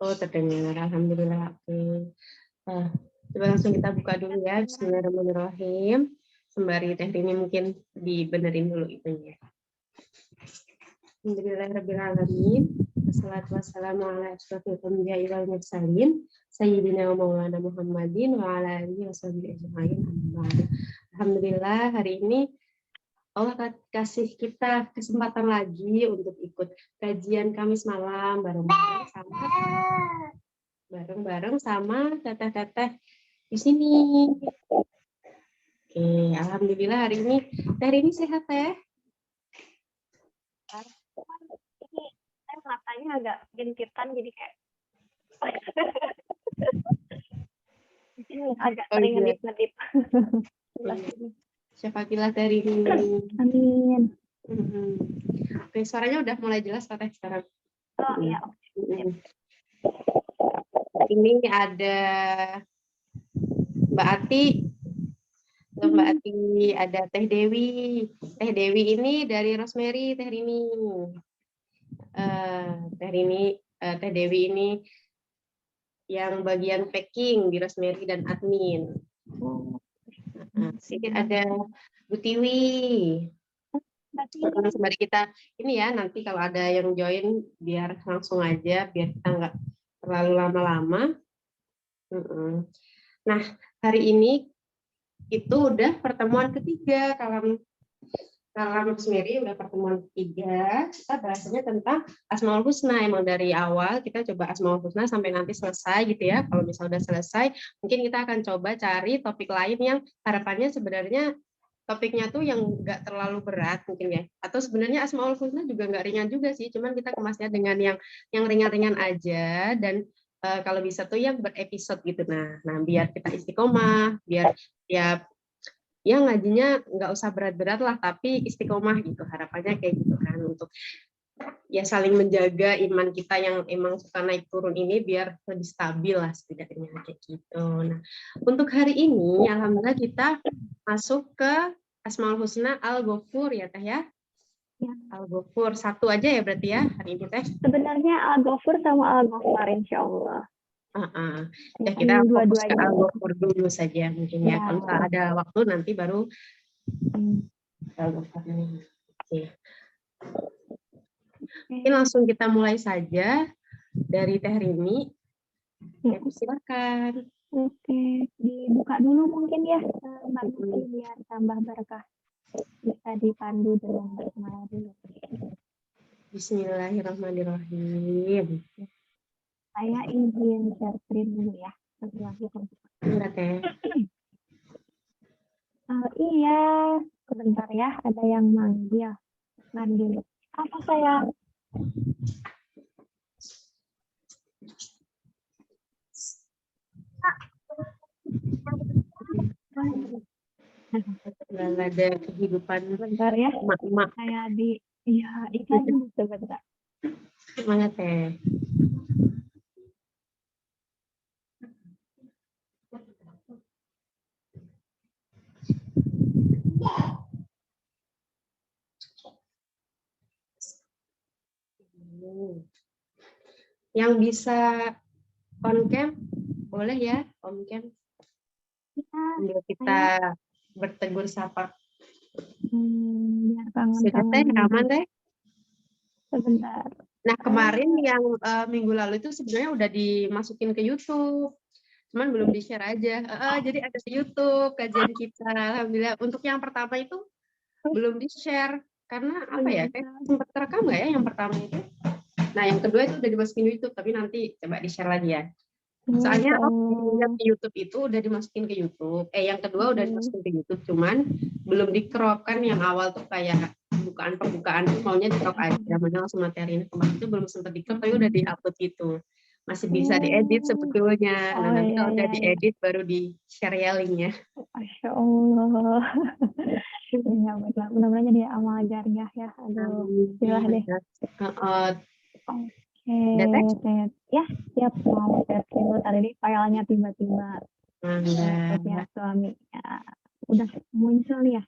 Oh, terdengar. Alhamdulillah. Oke. Coba langsung kita buka dulu ya. Bismillahirrahmanirrahim. Sembari Teh Rini mungkin dibenerin dulu itunya. Alhamdulillahirrahmanirrahim. Wassalatu wassalamu ala asyrofil anbiya'i wal mursalin sayyidina wa maulana Muhammadin wa ala alihi washabihi ajmain. Alhamdulillah, hari ini Allah kasih kita kesempatan lagi untuk ikut kajian Kamis malam bareng-bareng sama teteh-teteh di sini. Oke, alhamdulillah hari ini sehat ya. Ini matanya agak jentitan jadi kayak agak sering ngedip-ngedip. Syafakilah dari ini. Amin. Oke, suaranya udah mulai jelas Teh sekarang. Oh iya. Ini ada Mbak Ati. Mbak Ati, ada Teh Dewi. Teh Dewi ini dari Rosemary, Teh Rini. Teh Dewi ini yang bagian packing di Rosemary dan admin. Sini ada Bu Tiwi. Sembari kita ini ya, nanti kalau ada yang join biar langsung aja, biar kita nggak terlalu lama-lama. Nah, hari ini itu udah pertemuan ketiga kalau Rosemary udah pertemuan ketiga. Kita bahasnya tentang Asmaul Husna. Emang dari awal kita coba Asmaul Husna sampai nanti selesai gitu ya. Kalau misalnya udah selesai, mungkin kita akan coba cari topik lain yang harapannya sebenarnya topiknya tuh yang nggak terlalu berat mungkin ya. Atau sebenarnya Asmaul Husna juga nggak ringan juga sih. Cuman kita kemasnya dengan yang ringan-ringan aja dan kalau bisa tuh yang berepisode gitu. Nah, biar kita istiqomah, biar ya ngajinya nggak usah berat-berat lah, tapi istiqomah gitu, harapannya kayak gitu kan, untuk ya saling menjaga iman kita yang emang suka naik turun ini biar lebih stabil lah setidaknya kayak gitu. Nah, untuk hari ini alhamdulillah kita masuk ke Asmaul Husna Al-Ghafur ya Teh ya. Al-Ghafur satu aja ya berarti ya hari ini Teh. Sebenarnya Al-Ghafur sama Al-Ghaffar insyaallah. Ya kita fokus ke Al-Ghafur dulu saja mungkin ya. Kalau ada waktu nanti baru Al-Ghafur. Oke. Mungkin langsung kita mulai saja dari Teh Rini. Ya, silakan. Oke, dibuka dulu mungkin ya Mbak Nuti biar tambah berkah. Bisa dipandu dengan basmalah dulu. Bismillahirrahmanirrahim. Saya izin share screen dulu ya. Iya, Teh. Iya, sebentar ya, ada yang manggil. Apa saya? Nggak ada kehidupan. Bentar ya. Emak-emak. Saya iklan dulu sebentar. Semangat, Teh. Yang bisa on cam boleh ya, on cam. Sambil kita bertegur sapa. Biar kangen. Sudah Teh, aman Teh? Sebentar. Nah kemarin yang minggu lalu itu sebenarnya udah dimasukin ke YouTube, cuman belum di-share aja. Jadi ada di YouTube kajian kita. Alhamdulillah. Untuk yang pertama itu belum di-share karena apa ya? Kayak sempat terekam nggak ya yang pertama itu? Nah yang kedua itu udah dimasukin YouTube, tapi nanti coba di-share lagi ya. Soalnya lihat di YouTube itu udah dimasukin ke YouTube. Yang kedua udah dimasukin ke YouTube, cuman belum di-crop kan. Yang awal tuh kayak pembukaan tuh maunya di-crop aja, mana langsung materi ini kemarin itu belum sempat di-crop, tapi udah di-upload gitu. Masih bisa diedit sebetulnya. Nah nanti kalau udah diedit baru di-share ya linknya. Masya Allah. Ya mudah-mudahan jadi amal jariah ya. Aduh, bismillah deh. Oke, ya siap mau tes dulu. Tadi ini filenya tiba-tiba ya suaminya udah muncul ya.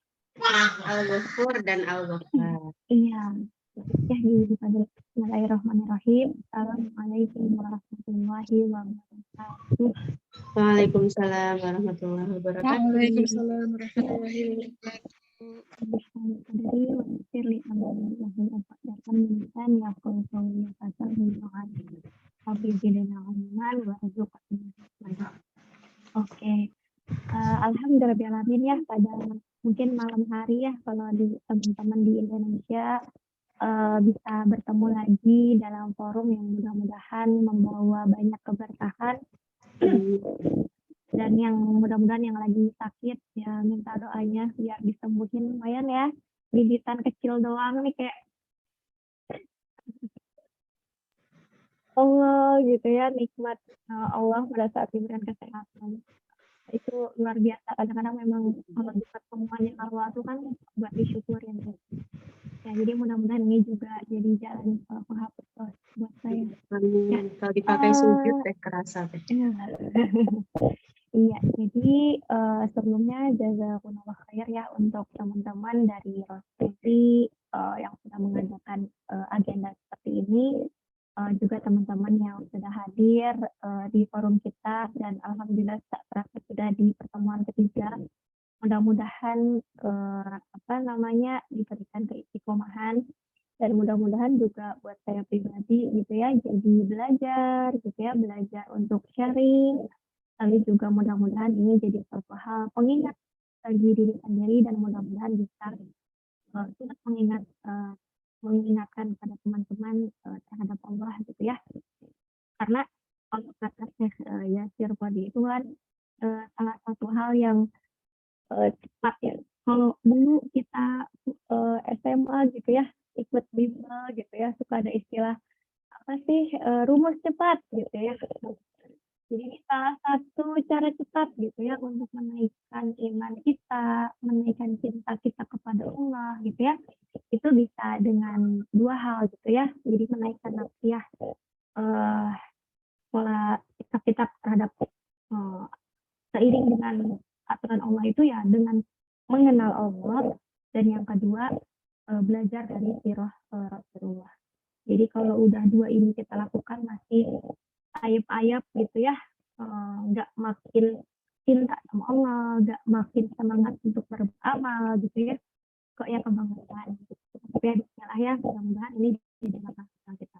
Al-Ghafur dan Al-Ghaffar. Iya. Ya, bismillahirrahmanirrahim. Assalamualaikum warahmatullahi wabarakatuh. Waalaikumsalam warahmatullahi wabarakatuh. Waalaikumsalam warahmatullahi wabarakatuh. Dari Firly Amri lahir empat datang militan yang konsolnya pasal minuman Habib Bidana Oman warzuqatnya. Oke, alhamdulillahirobbilalamin ya, pada mungkin malam hari ya kalau di teman-teman di Indonesia bisa bertemu lagi dalam forum yang mudah-mudahan membawa banyak keberkahan. Dan yang mudah-mudahan yang lagi sakit ya minta doanya biar disembuhin, lumayan ya, gigitan kecil doang nih kayak Allah gitu ya, nikmat Allah pada saat diberikan kesehatan itu luar biasa. Kadang-kadang memang kalau dekat semuanya Allah tuh kan buat disyukurin ya. Jadi mudah-mudahan ini juga jadi jalan penghapus dosa buat saya. Ya. Kalau dipakai sujud kerasa deh. Iya, jadi sebelumnya jazakumullah khair ya untuk teman-teman dari Rosti yang sudah mengadakan agenda seperti ini, juga teman-teman yang sudah hadir di forum kita, dan alhamdulillah terasa sudah di pertemuan ketiga. Mudah-mudahan diberikan keistiqomahan, dan mudah-mudahan juga buat saya pribadi gitu ya, jadi belajar gitu ya, belajar untuk sharing. Lalu juga mudah-mudahan ini jadi suatu hal pengingat bagi diri sendiri, dan mudah-mudahan bisa terus mengingatkan pada teman-teman terhadap Allah gitu ya. Karena kalau kata Syekh Yasir Qadi itu kan salah satu hal yang cepat ya. Kalau dulu kita SMA gitu ya, ikut bimbel gitu ya, suka ada istilah apa sih rumus cepat gitu ya. Jadi salah satu cara cepat gitu ya untuk menaikkan iman kita, menaikkan cinta kita kepada Allah gitu ya, itu bisa dengan dua hal gitu ya. Jadi menaikkan nafsiyah pola sikap kita terhadap seiring dengan aturan Allah itu ya dengan mengenal Allah, dan yang kedua belajar dari sirah Rasulullah. Jadi kalau udah dua ini kita lakukan masih ayap-ayap gitu ya, nggak makin cinta sama Allah, nggak makin semangat untuk beramal gitu ya, kok ya kebangetan gitu. Tapi ya bismillah ya, mudah-mudahan ini jadi makanan kita.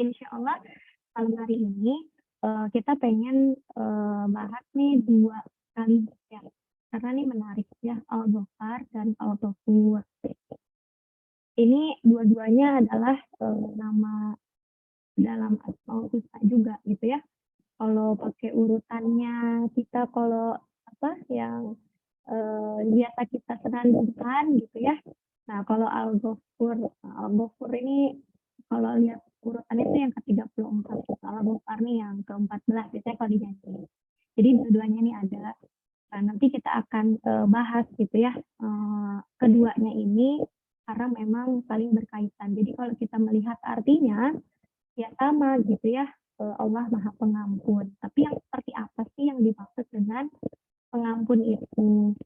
Insya Allah malam hari ini kita pengen bahas nih dua kali ya, karena ini menarik ya, Al-Ghafar dan Al-Ghafur. Ini dua-duanya adalah nama dalam Asmaul Husna juga gitu ya. Kalau pakai urutannya kita, kalau apa yang biasa kita senandungkan gitu ya. Nah kalau Al-Ghafur ini kalau lihat urutannya itu yang ke-34, Al-Ghafar nih yang ke-14 biasanya kalau dinyanyi. Jadi dua-duanya ini ada. Nah, nanti kita akan bahas gitu ya keduanya ini karena memang saling berkaitan. Jadi kalau kita melihat artinya ya sama gitu ya, Allah Maha Pengampun. Tapi yang seperti apa sih yang dimaksud dengan pengampun itu?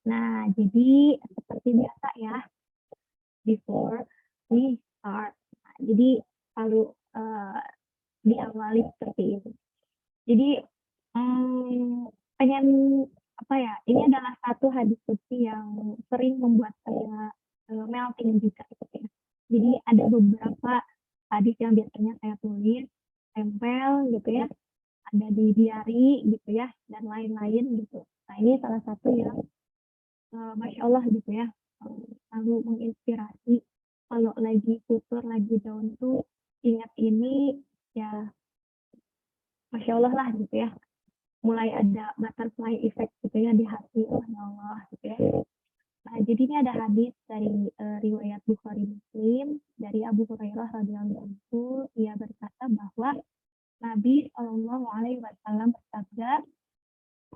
Nah, jadi seperti biasa ya, before we start. Nah, jadi lalu diawali seperti ini. Jadi pengen apa ya? Ini adalah satu hadis suci yang sering membuat saya melting juga gitu ya. Jadi ada beberapa hadis yang biasanya saya tulis, tempel gitu ya, ada di diary gitu ya, dan lain-lain gitu. Nah ini salah satu yang Masya Allah gitu ya, selalu menginspirasi. Kalau lagi futur, lagi down tuh ingat ini ya, Masya Allah lah gitu ya. Mulai ada butterfly effect gitu ya di hati, oh ya Allah gitu ya. Nah, jadi ini ada hadis dari riwayat Bukhari Muslim dari Abu Hurairah radhiyallahu anhu. Ia berkata bahwa Nabi Shallallahu Alaihi Wasallam bersabda,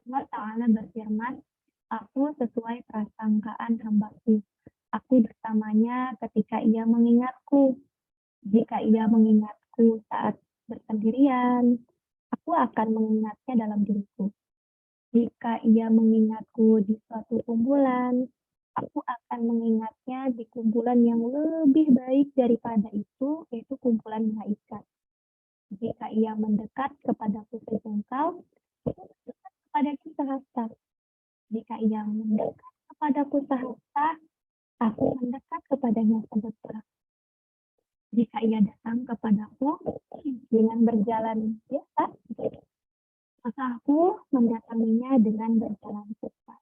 Allah Taala berfirman, aku sesuai prasangkaan hambaku. Aku bersamanya ketika ia mengingatku. Jika ia mengingatku saat bersendirian, aku akan mengingatnya dalam diriku. Jika ia mengingatku di suatu kumpulan, aku akan mengingatnya di kumpulan yang lebih baik daripada itu, yaitu kumpulan malaikat. Jika ia mendekat kepadaku sejengkal, aku mendekat kepadanya sehasta. Jika ia mendekat kepadaku sehasta, aku mendekat kepadanya sedekah. Jika ia datang kepadaku dengan berjalan biasa, maka aku mendatanginya dengan berjalan cepat.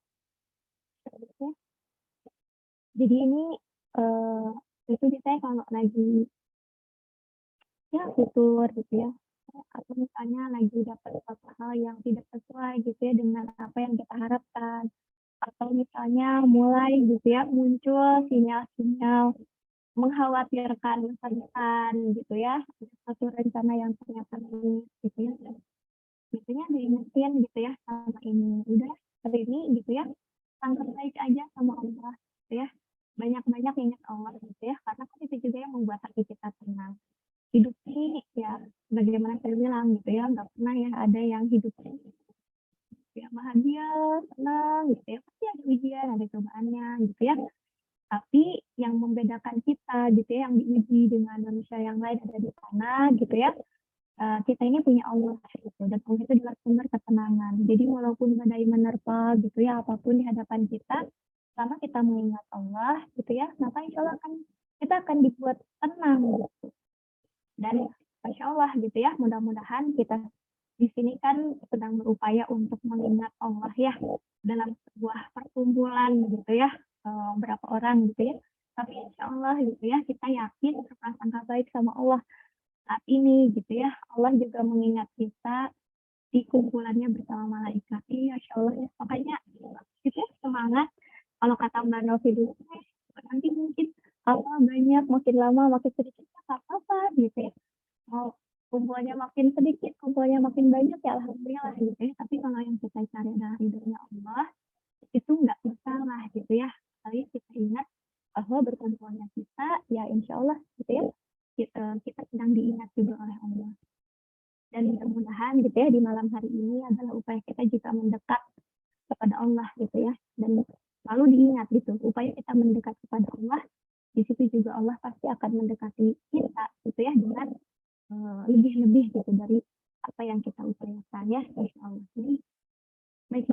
Jadi ini itu biasanya kalau lagi ya fitur gitu ya, atau misalnya lagi dapat suatu hal yang tidak sesuai gitu ya dengan apa yang kita harapkan, atau misalnya mulai gitu ya muncul sinyal-sinyal mengkhawatirkan masa depan gitu ya, satu rencana yang ternyata miss gitu ya, biasanya diingetin gitu ya sama ini, udah hari ini gitu ya, sangka baik aja sama Allah gitu ya, banyak-banyak ingat Allah gitu ya, karena kan itu juga yang membuat hati kita tenang. Hidup ini ya bagaimana saya bilang gitu ya, nggak pernah ya ada yang hidup ya bahagia, senang gitu ya, pasti ada ujian, ada cobaannya gitu ya. Tapi yang membedakan kita gitu ya, yang diuji dengan manusia yang lain ada di sana gitu ya, kita ini punya Allah gitu, dan Allah itu adalah sumber ketenangan. Jadi walaupun badai menerpa gitu ya, apapun di hadapan kita, selama kita mengingat Allah gitu ya, maka insya Allah kita akan dibuat tenang gitu. Dan insya Allah gitu ya, mudah-mudahan kita di sini kan sedang berupaya untuk mengingat Allah ya dalam sebuah perkumpulan gitu ya, berapa orang gitu ya. Tapi insya Allah gitu ya, kita yakin berprasangka baik sama Allah saat ini gitu ya. Allah juga mengingat kita di kumpulannya bersama malaikat. Iya, insya Allah ya. Makanya gitu ya, semangat. Kalau kata Mbak Novi dulu, nanti mungkin apa banyak, makin lama, makin sedikit, apa-apa gitu ya. Mau kumpulannya makin sedikit, kumpulannya makin banyak ya alhamdulillah gitu ya. Tapi kalau yang kita cari adalah ridhonya Allah, itu nggak masalah gitu ya. Kali kita ingat bahwa berkumpulnya kita, ya insya Allah gitu ya, kita sedang diingat juga oleh Allah. Dan mudah-mudahan gitu ya, di malam hari ini adalah upaya kita juga mendekat kepada Allah gitu ya. Dan selalu diingat gitu, upaya kita mendekat kepada Allah, di situ juga Allah pasti akan mendekati kita gitu ya, dengan lebih-lebih gitu dari apa yang kita upayakan ya, insya Allah. Jadi baik,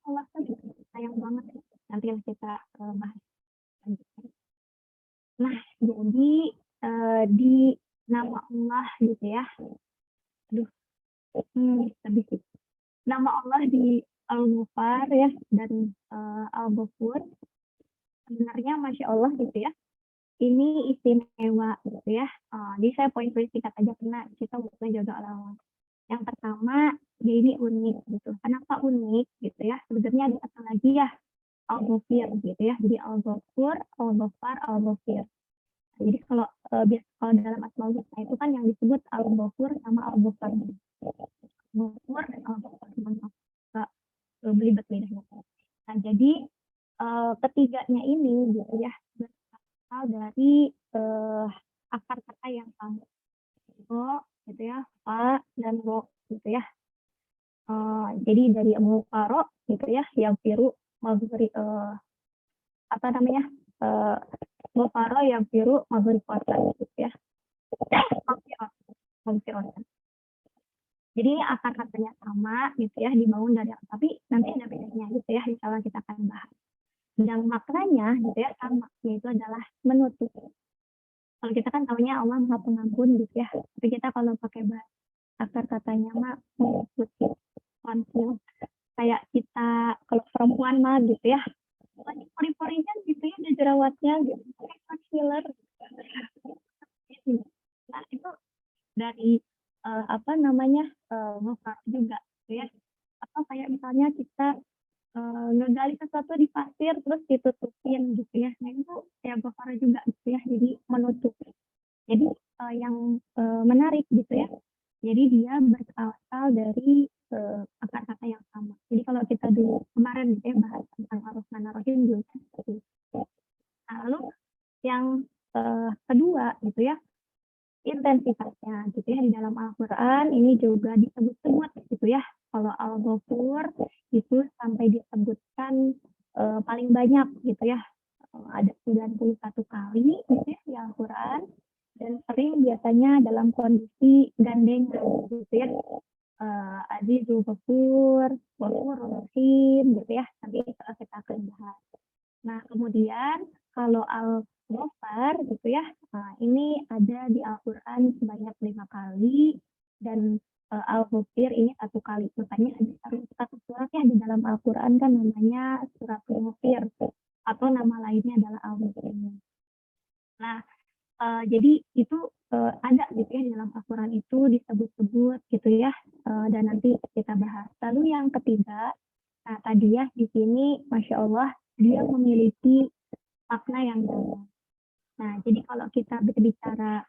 Allah kan juga sayang banget, nanti kita bahas lanjutkan. Nah, jadi di nama Allah gitu ya, aduh, habis itu nama Allah di Al-Ghafar ya dan Al-Ghafur, sebenarnya Masya Allah gitu ya, ini istimewa gitu ya. Jadi saya poin-poin singkat aja karena kita butuh jaga Allah. Yang pertama, dia ini unik gitu. Kenapa unik gitu ya? Sebenarnya ada satu lagi ya, Al-Ghafir gitu ya. Jadi Al-Ghafur, Al-Ghafar, Al-Ghafir. Jadi kalau dalam Asmaul Husna itu kan yang disebut Al-Ghafur sama Al-Ghafar. Ghafur dan Al-Ghafar. Belibet bedanya. Nah, jadi ketiganya ini gitu ya, berasal dari akar kata yang sama. Ro gitu ya, fa dan ro gitu ya. Jadi dari mufaro gitu ya, yang biru maghri apa namanya, mufaro yang biru maghri kota gitu ya. Maghfiratan. Jadi ini akar katanya sama gitu ya, dibangun dari tapi nanti ada bedanya gitu ya, insya Allah kita akan bahas. Dan maknanya gitu ya sama, yaitu adalah menutup. Kalau kita kan tahunya Allah Maha Pengampun gitu ya, tapi kita kalau pakai bahasa akar katanya mah menutup, konsil. Kayak kita kalau perempuan mah gitu ya, lagi pori-porinya gitu ya, ada jerawatnya gitu, pakai concealer. Nah itu dari apa namanya ngefar juga gitu ya, apa kayak misalnya kita ngegali sesuatu di pasir terus ditutupin gitu ya, nah itu ya ngefar juga gitu ya, jadi menutup. Jadi yang menarik gitu ya, jadi dia berasal dari akar kata yang sama. Jadi kalau kita dulu kemarin gitu ya bahas tentang Ar-Rahman Ar-Rahim juga seperti itu. Nah, lalu yang kedua gitu ya, intensitasnya gitu ya, di dalam Al-Quran ini juga disebut-sebut gitu ya. Kalau Al-Ghafur itu sampai disebutkan paling banyak gitu ya, ada 91 kali gitu ya di Al-Quran, dan sering biasanya dalam kondisi gandengan gitu ya. Azizul Ghafur, Ghafurur Rahim gitu ya. Nanti kita akan bahas. Nah, kemudian kalau Al-Ghafar gitu ya, ini ada di Al-Quran sebanyak 5 kali, dan Al-Ghafir ini 1 kali. Makanya ada satu surat ya di dalam Al-Quran kan namanya surat Al-Ghafir, atau nama lainnya adalah Al-Ghafir. Nah, jadi itu ada gitu ya di dalam Al-Quran itu disebut-sebut gitu ya, dan nanti kita bahas. Lalu yang ketiga, nah tadi ya di sini Masya Allah dia memiliki makna yang dalam. Nah, jadi kalau kita berbicara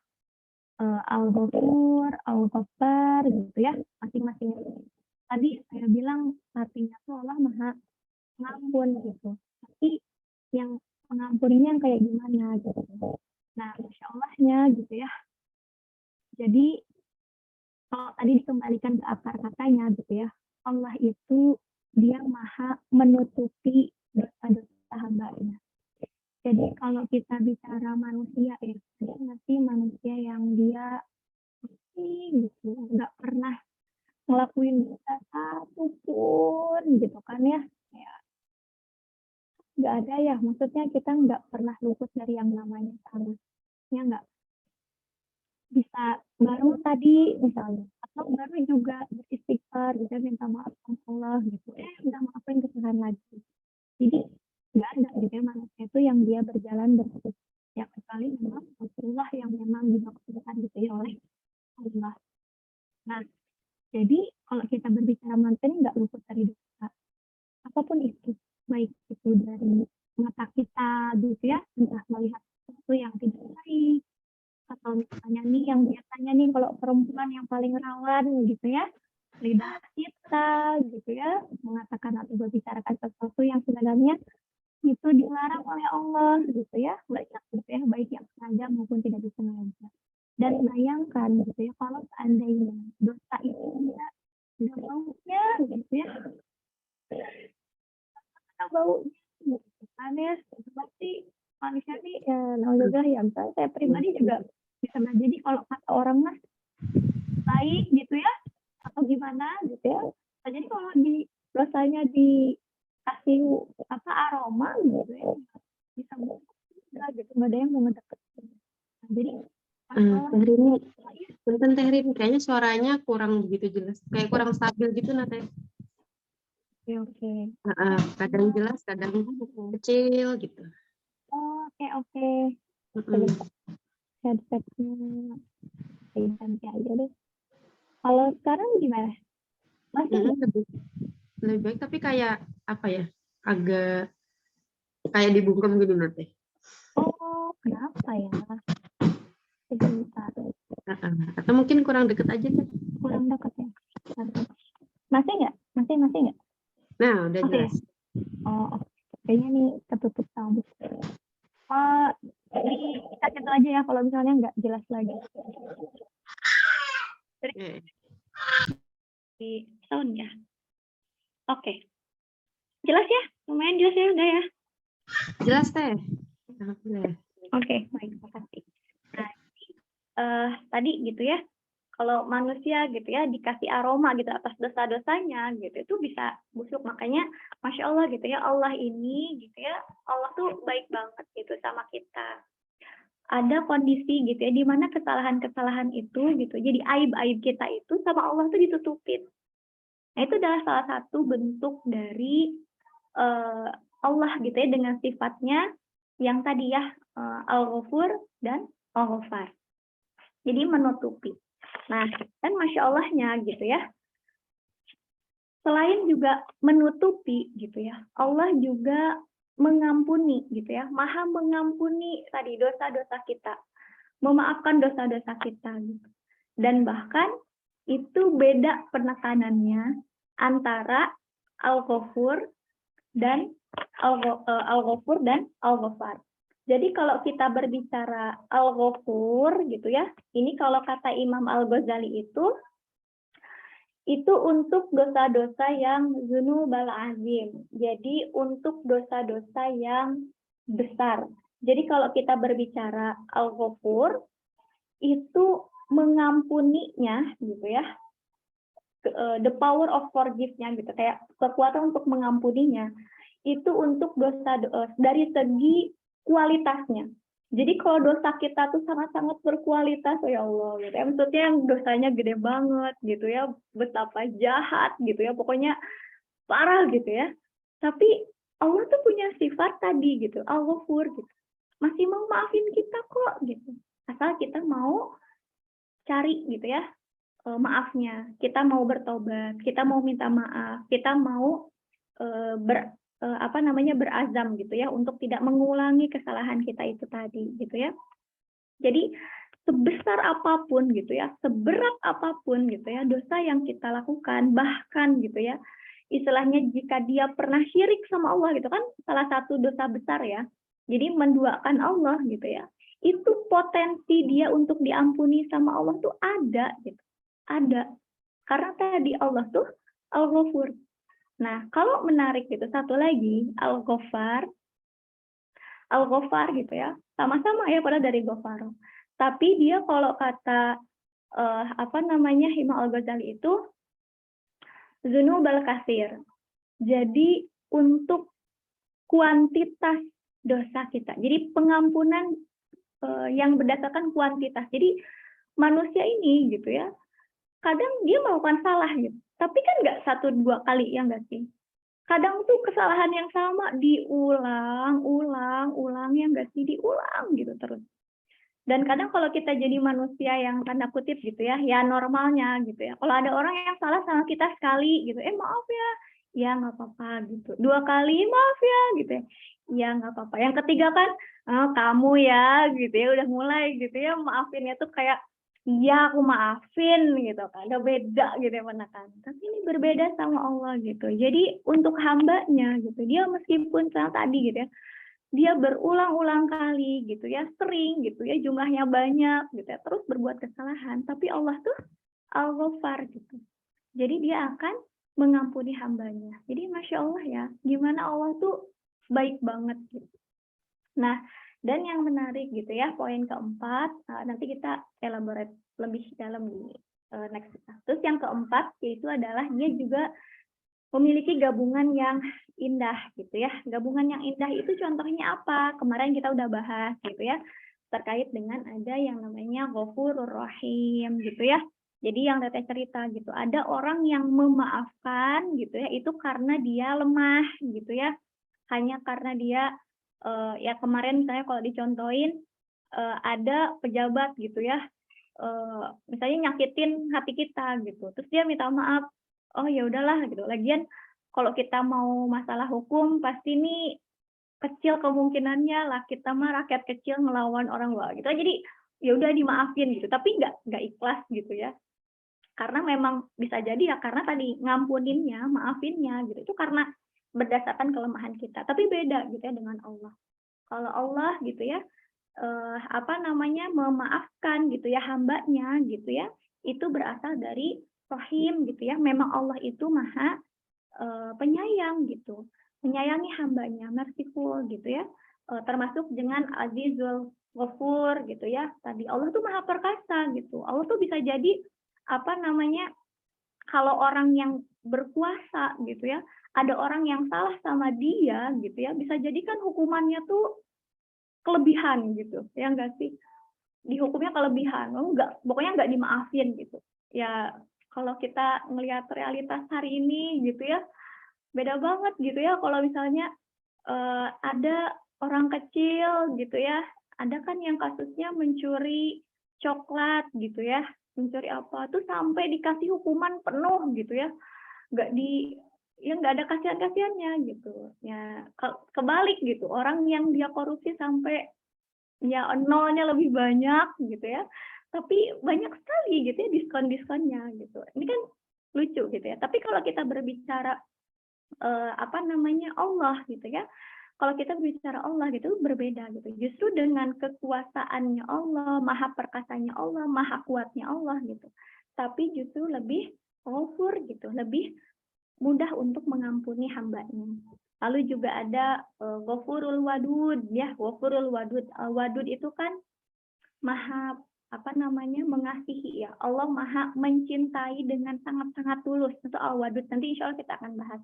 Al-Ghafur, Al-Ghaffar gitu ya, masing-masing. Tadi saya bilang artinya tuh Allah Maha Pengampun gitu. Tapi yang pengampun ini yang kayak gimana gitu. Nah, Masya Allahnya gitu ya. Jadi kalau tadi dikembalikan ke akar katanya gitu ya, Allah itu dia Maha menutupi dosa-dosa hambanya. Jadi kalau kita bicara manusia ya, nanti manusia yang dia gitu, nggak pernah ngelakuin dosa satu pun gitu kan ya, nggak ada ya, maksudnya kita nggak pernah luput dari yang namanya salah, ya nggak bisa baru tadi misalnya, atau baru juga beristighfar, bisa minta maaf sama Allah gitu, udah maafin kesalahan lagi. Jadi nggak ada gitu ya manusia itu yang dia berjalan bersih, ya kecuali memang Rasulullah yang memang dimaksudkan gitu ya oleh Allah. Nah, jadi kalau kita berbicara manusia ini nggak luput dari dosa, apapun itu, baik itu dari mata kita gitu ya, entah melihat sesuatu yang tidak baik, atau misalnya nih yang biasanya nih kalau perempuan yang paling rawan gitu ya, lidah kita gitu ya, mengatakan atau berbicarakan sesuatu yang sebenarnya itu dilarang oleh Allah gitu ya, banyak gitu ya, baik yang sengaja maupun tidak disengaja. Dan bayangkan gitu ya, kalau seandainya dosa itu tidak baunya gitu ya, tidak baunya gitu kan ya, seperti manusia nih ya, alhamdulillah ya, saya pribadi juga bisa jadi kalau kata orang mas baik gitu ya, atau gimana gitu ya, jadi kalau di dosanya dikasih aroma gitu ya, bisa enggak gitu, nggak ada yang mau ngedeketin. Nah, jadi Tehrin, punten Tehrin, kayaknya suaranya kurang begitu jelas, kayak kurang stabil gitu Teh. Oke. Kadang jelas, kadang kecil gitu. Oke. Headsetnya ganti aja deh. Kalau sekarang gimana? Masih lebih baik, tapi kayak apa ya, agak kayak dibungkam gitu Teh. Kenapa ya? Sebentar. Atau mungkin kurang deket aja Teh. Kurang deket ya. Masih nggak? Masih nggak? Nah, udah jelas. Kayaknya nih ketutup sama ini kita gitu aja ya kalau misalnya nggak jelas lagi. Di sound ya. Oke. Jelas ya? Lumayan jelas ya, udah ya? Jelas Teh. Oke, baik, makasih. Nah, tadi gitu ya, kalau manusia gitu ya dikasih aroma gitu atas dosa-dosanya gitu, itu bisa busuk. Makanya Masya Allah gitu ya, Allah ini gitu ya, Allah tuh baik banget gitu sama kita. Ada kondisi gitu ya, di mana kesalahan-kesalahan itu gitu, jadi aib-aib kita itu sama Allah tuh ditutupin. Nah, itu adalah salah satu bentuk dari Allah gitu ya, dengan sifatnya yang tadi ya, Al-Ghafur dan Al-Ghaffar. Jadi menutupi. Nah, kan Masya Allahnya gitu ya, selain juga menutupi gitu ya, Allah juga mengampuni gitu ya, Maha mengampuni tadi dosa-dosa kita, memaafkan dosa-dosa kita gitu. Dan bahkan itu beda penekanannya antara Al-Ghafur dan Al-Ghafur dan Al-Ghaffar. Jadi kalau kita berbicara Al-Ghafur gitu ya, ini kalau kata Imam Al-Ghazali itu untuk dosa-dosa yang dzunubal azim. Jadi untuk dosa-dosa yang besar. Jadi kalau kita berbicara Al-Ghafur itu mengampuninya gitu ya. The power of forgive-nya gitu, kayak kekuatan untuk mengampuninya itu untuk dosa dari segi kualitasnya. Jadi kalau dosa kita tuh sangat-sangat berkualitas, ya Allah, gitu ya. Maksudnya yang dosanya gede banget, gitu ya, betapa jahat, gitu ya, pokoknya parah, gitu ya. Tapi Allah tuh punya sifat tadi, gitu, Al-Ghafur, gitu. Masih mau maafin kita kok, gitu. Asal kita mau cari, gitu ya, maafnya. Kita mau bertobat, kita mau minta maaf, kita mau berazam gitu ya untuk tidak mengulangi kesalahan kita itu tadi gitu ya. Jadi sebesar apapun gitu ya, seberat apapun gitu ya dosa yang kita lakukan, bahkan gitu ya, istilahnya jika dia pernah syirik sama Allah gitu kan salah satu dosa besar ya. Jadi menduakan Allah gitu ya. Itu potensi dia untuk diampuni sama Allah tuh ada gitu. Ada. Karena tadi Allah tuh Al-Ghafur. Nah, kalau menarik gitu, satu lagi, Al-Ghaffar gitu ya, sama-sama ya pada dari Ghafar. Tapi dia kalau kata Imam Al-Ghazali itu Dzunubal Katsir. Jadi untuk kuantitas dosa kita. Jadi pengampunan yang berdasarkan kuantitas. Jadi manusia ini gitu ya, kadang dia melakukan salah gitu. Tapi kan nggak 1-2 kali ya nggak sih? Kadang tuh kesalahan yang sama diulang ya nggak sih? Diulang gitu terus. Dan kadang kalau kita jadi manusia yang tanda kutip gitu ya normalnya gitu ya. Kalau ada orang yang salah sama kita sekali gitu, maaf ya nggak apa-apa gitu. 2 kali maaf ya gitu ya nggak apa-apa. Yang ketiga kan, kamu ya gitu ya, udah mulai gitu ya maafinnya tuh kayak iya aku maafin gitu kan, udah beda gitu ya menekan. Tapi ini berbeda sama Allah gitu. Jadi untuk hambanya gitu, dia meskipun tadi gitu ya, dia berulang-ulang kali gitu ya, sering gitu ya, jumlahnya banyak gitu ya, terus berbuat kesalahan. Tapi Allah tuh Al-Ghaffar gitu. Jadi dia akan mengampuni hambanya. Jadi Masya Allah ya, gimana Allah tuh baik banget gitu. Nah, dan yang menarik gitu ya, poin keempat, nanti kita elaborate lebih dalam di next. Terus yang keempat yaitu adalah dia juga memiliki gabungan yang indah gitu ya. Gabungan yang indah itu contohnya apa? Kemarin kita udah bahas gitu ya, terkait dengan ada yang namanya Ghafurur Rahim gitu ya. Jadi yang Teteh cerita gitu, ada orang yang memaafkan gitu ya, itu karena dia lemah gitu ya. Hanya karena dia ya kemarin misalnya kalau dicontohin ada pejabat gitu ya, misalnya nyakitin hati kita gitu, terus dia minta maaf, oh ya udahlah gitu. Lagian kalau kita mau masalah hukum pasti ini kecil kemungkinannya lah, kita mah rakyat kecil ngelawan orang luar gitu. Jadi ya udah dimaafin gitu, tapi nggak ikhlas gitu ya. Karena memang bisa jadi ya karena tadi ngampuninnya, maafinnya gitu, itu karena berdasarkan kelemahan kita. Tapi beda gitu ya dengan Allah. Kalau Allah gitu ya, memaafkan gitu ya hambanya gitu ya, itu berasal dari Rahim gitu ya. Memang Allah itu maha penyayang gitu, menyayangi hambanya, merciful gitu ya. Termasuk dengan Azizul Ghafur gitu ya. Tadi Allah tuh maha perkasa gitu. Allah tuh bisa jadi kalau orang yang berkuasa gitu ya, ada orang yang salah sama dia gitu ya, bisa jadi kan hukumannya tuh kelebihan gitu, ya enggak sih? Dihukumnya kelebihan, pokoknya enggak dimaafin gitu. Ya kalau kita ngelihat realitas hari ini gitu ya, beda banget gitu ya kalau misalnya ada orang kecil gitu ya, ada kan yang kasusnya mencuri coklat gitu ya, mencuri apa tuh sampai dikasih hukuman penuh gitu ya, nggak ada kasihan-kasihannya gitu ya. Kebalik gitu, orang yang dia korupsi sampai ya nolnya lebih banyak gitu ya, tapi banyak sekali gitu ya diskon-diskonnya gitu. Ini kan lucu gitu ya. Tapi kalau kita berbicara Allah gitu ya, kalau kita berbicara Allah gitu berbeda gitu. Justru dengan kekuasaannya Allah, maha perkasanya Allah, maha kuatnya Allah gitu. Tapi justru lebih Ghafur gitu, lebih mudah untuk mengampuni hambanya. Lalu juga ada Ghafurul Wadud ya, Ghafurul Wadud. Wadud itu kan maha mengasihi ya. Allah maha mencintai dengan sangat-sangat tulus. Itu Al-Wadud. Nanti insya Allah kita akan bahas.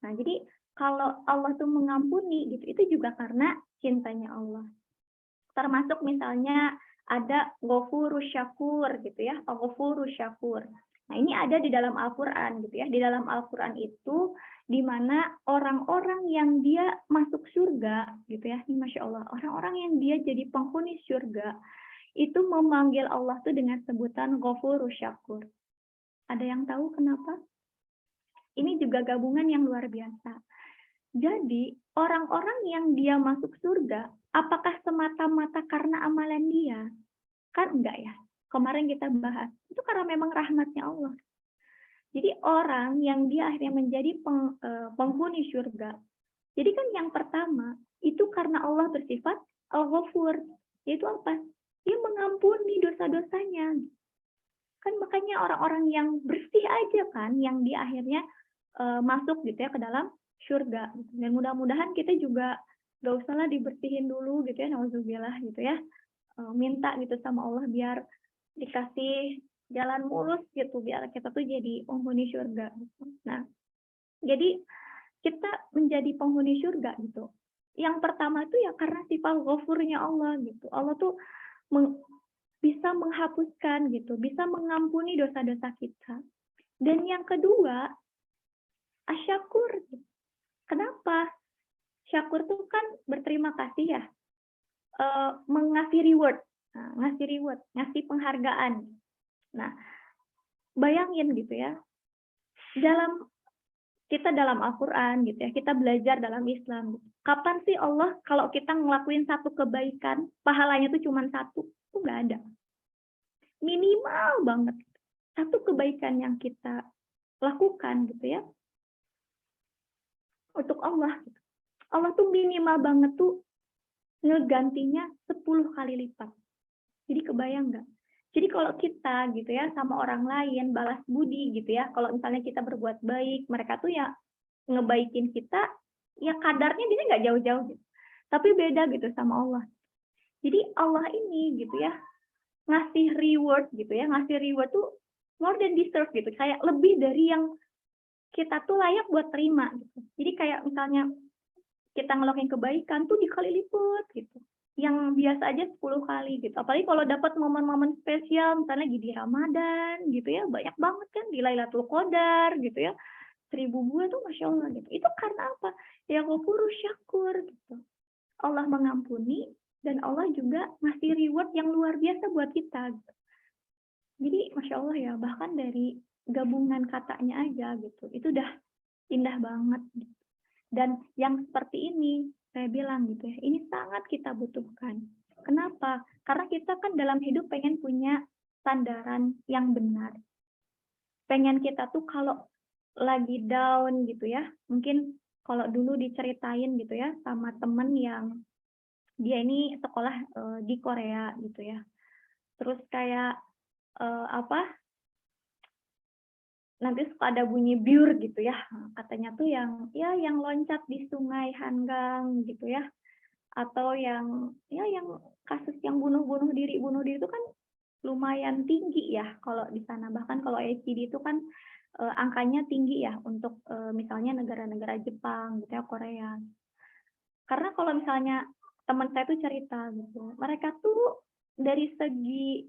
Nah, jadi kalau Allah tuh mengampuni gitu, itu juga karena cintanya Allah. Termasuk misalnya ada Ghafurus Syakur gitu ya, Ghafurus Syakur. Nah, ini ada di dalam Al-Qur'an gitu ya. Di dalam Al-Qur'an itu di mana orang-orang yang dia masuk surga gitu ya. Ini Masya Allah, orang-orang yang dia jadi penghuni surga itu memanggil Allah tuh dengan sebutan Ghafurus Syakur. Ada yang tahu kenapa? Ini juga gabungan yang luar biasa. Jadi, orang-orang yang dia masuk surga, apakah semata-mata karena amalan dia? Kan enggak ya. Kemarin kita bahas, itu karena memang rahmatnya Allah. Jadi orang yang dia akhirnya menjadi penghuni surga. Jadi kan yang pertama, itu karena Allah bersifat Al-Ghafur. Yaitu apa? Dia mengampuni dosa-dosanya. Kan makanya orang-orang yang bersih aja kan, yang dia akhirnya masuk gitu ya ke dalam surga. Dan mudah-mudahan kita juga gak usahlah dibersihin dulu gitu ya, nauzubillah gitu ya. Minta gitu sama Allah biar dikasih jalan mulus gitu, biar kita tuh jadi penghuni surga gitu. Nah, jadi kita menjadi penghuni surga gitu. Yang pertama itu ya karena sifat ghafurnya Allah gitu. Allah tuh bisa menghapuskan gitu, bisa mengampuni dosa-dosa kita. Dan yang kedua, asyakur. Kenapa? Syakur tuh kan berterima kasih ya, mengasih reward, ngasih penghargaan. Nah, bayangin gitu ya, dalam Al-Quran gitu ya, kita belajar dalam Islam. Kapan sih Allah kalau kita ngelakuin satu kebaikan, pahalanya tuh cuma satu? Itu nggak ada. Minimal banget. Satu kebaikan yang kita lakukan gitu ya, untuk Allah. Allah tuh minimal banget tuh ngegantinya 10 kali lipat. Jadi kebayang nggak? Jadi kalau kita gitu ya sama orang lain balas budi gitu ya, kalau misalnya kita berbuat baik, mereka tuh ya ngebaikin kita, ya kadarnya bisa nggak jauh-jauh gitu. Tapi beda gitu sama Allah. Jadi Allah ini gitu ya, ngasih reward gitu ya, ngasih reward tuh more than deserve gitu, kayak lebih dari yang kita tuh layak buat terima gitu. Jadi kayak misalnya kita ngelakuin kebaikan tuh dikali lipat gitu. Yang biasa aja 10 kali gitu. Apalagi kalau dapat momen-momen spesial, misalnya lagi di Ramadan gitu ya, banyak banget kan di Lailatul Qadar gitu ya. 1000 buah tuh Masya Allah gitu. Itu karena apa? Ya Ghafurus Syakur gitu. Allah mengampuni dan Allah juga ngasih reward yang luar biasa buat kita. Gitu. Jadi Masya Allah ya, bahkan dari gabungan katanya aja gitu, itu udah indah banget. Gitu. Dan yang seperti ini, saya bilang gitu ya, ini sangat kita butuhkan. Kenapa? Karena kita kan dalam hidup pengen punya sandaran yang benar. Pengen kita tuh kalau lagi down gitu ya, mungkin kalau dulu diceritain gitu ya sama temen yang dia ini sekolah di Korea gitu ya. Terus kayak nanti suka ada bunyi biur gitu ya, katanya tuh yang loncat di sungai Hanggang gitu ya, atau yang kasus yang bunuh diri itu kan lumayan tinggi ya kalau di sana, bahkan kalau ACD itu kan angkanya tinggi ya untuk misalnya negara-negara Jepang gitu ya, Korea. Karena kalau misalnya teman saya tuh cerita gitu, mereka tuh dari segi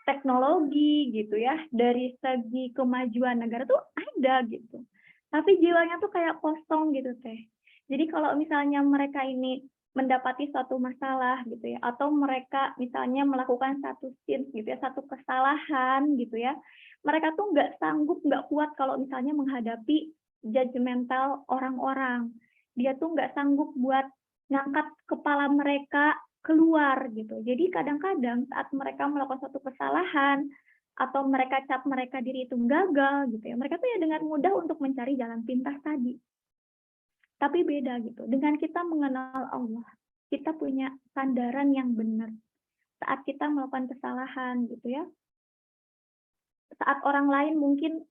teknologi gitu ya, dari segi kemajuan negara tuh ada gitu. Tapi jiwanya tuh kayak kosong gitu teh. Jadi kalau misalnya mereka ini mendapati suatu masalah gitu ya, atau mereka misalnya melakukan satu sin gitu ya, satu kesalahan gitu ya, mereka tuh nggak sanggup, nggak kuat kalau misalnya menghadapi judgmental orang-orang. Dia tuh nggak sanggup buat ngangkat kepala mereka keluar gitu. Jadi kadang-kadang saat mereka melakukan suatu kesalahan atau mereka cap mereka diri itu gagal gitu ya, mereka tuh ya dengan mudah untuk mencari jalan pintas tadi. Tapi beda gitu. Dengan kita mengenal Allah, kita punya sandaran yang benar. Saat kita melakukan kesalahan gitu ya. Saat orang lain mungkin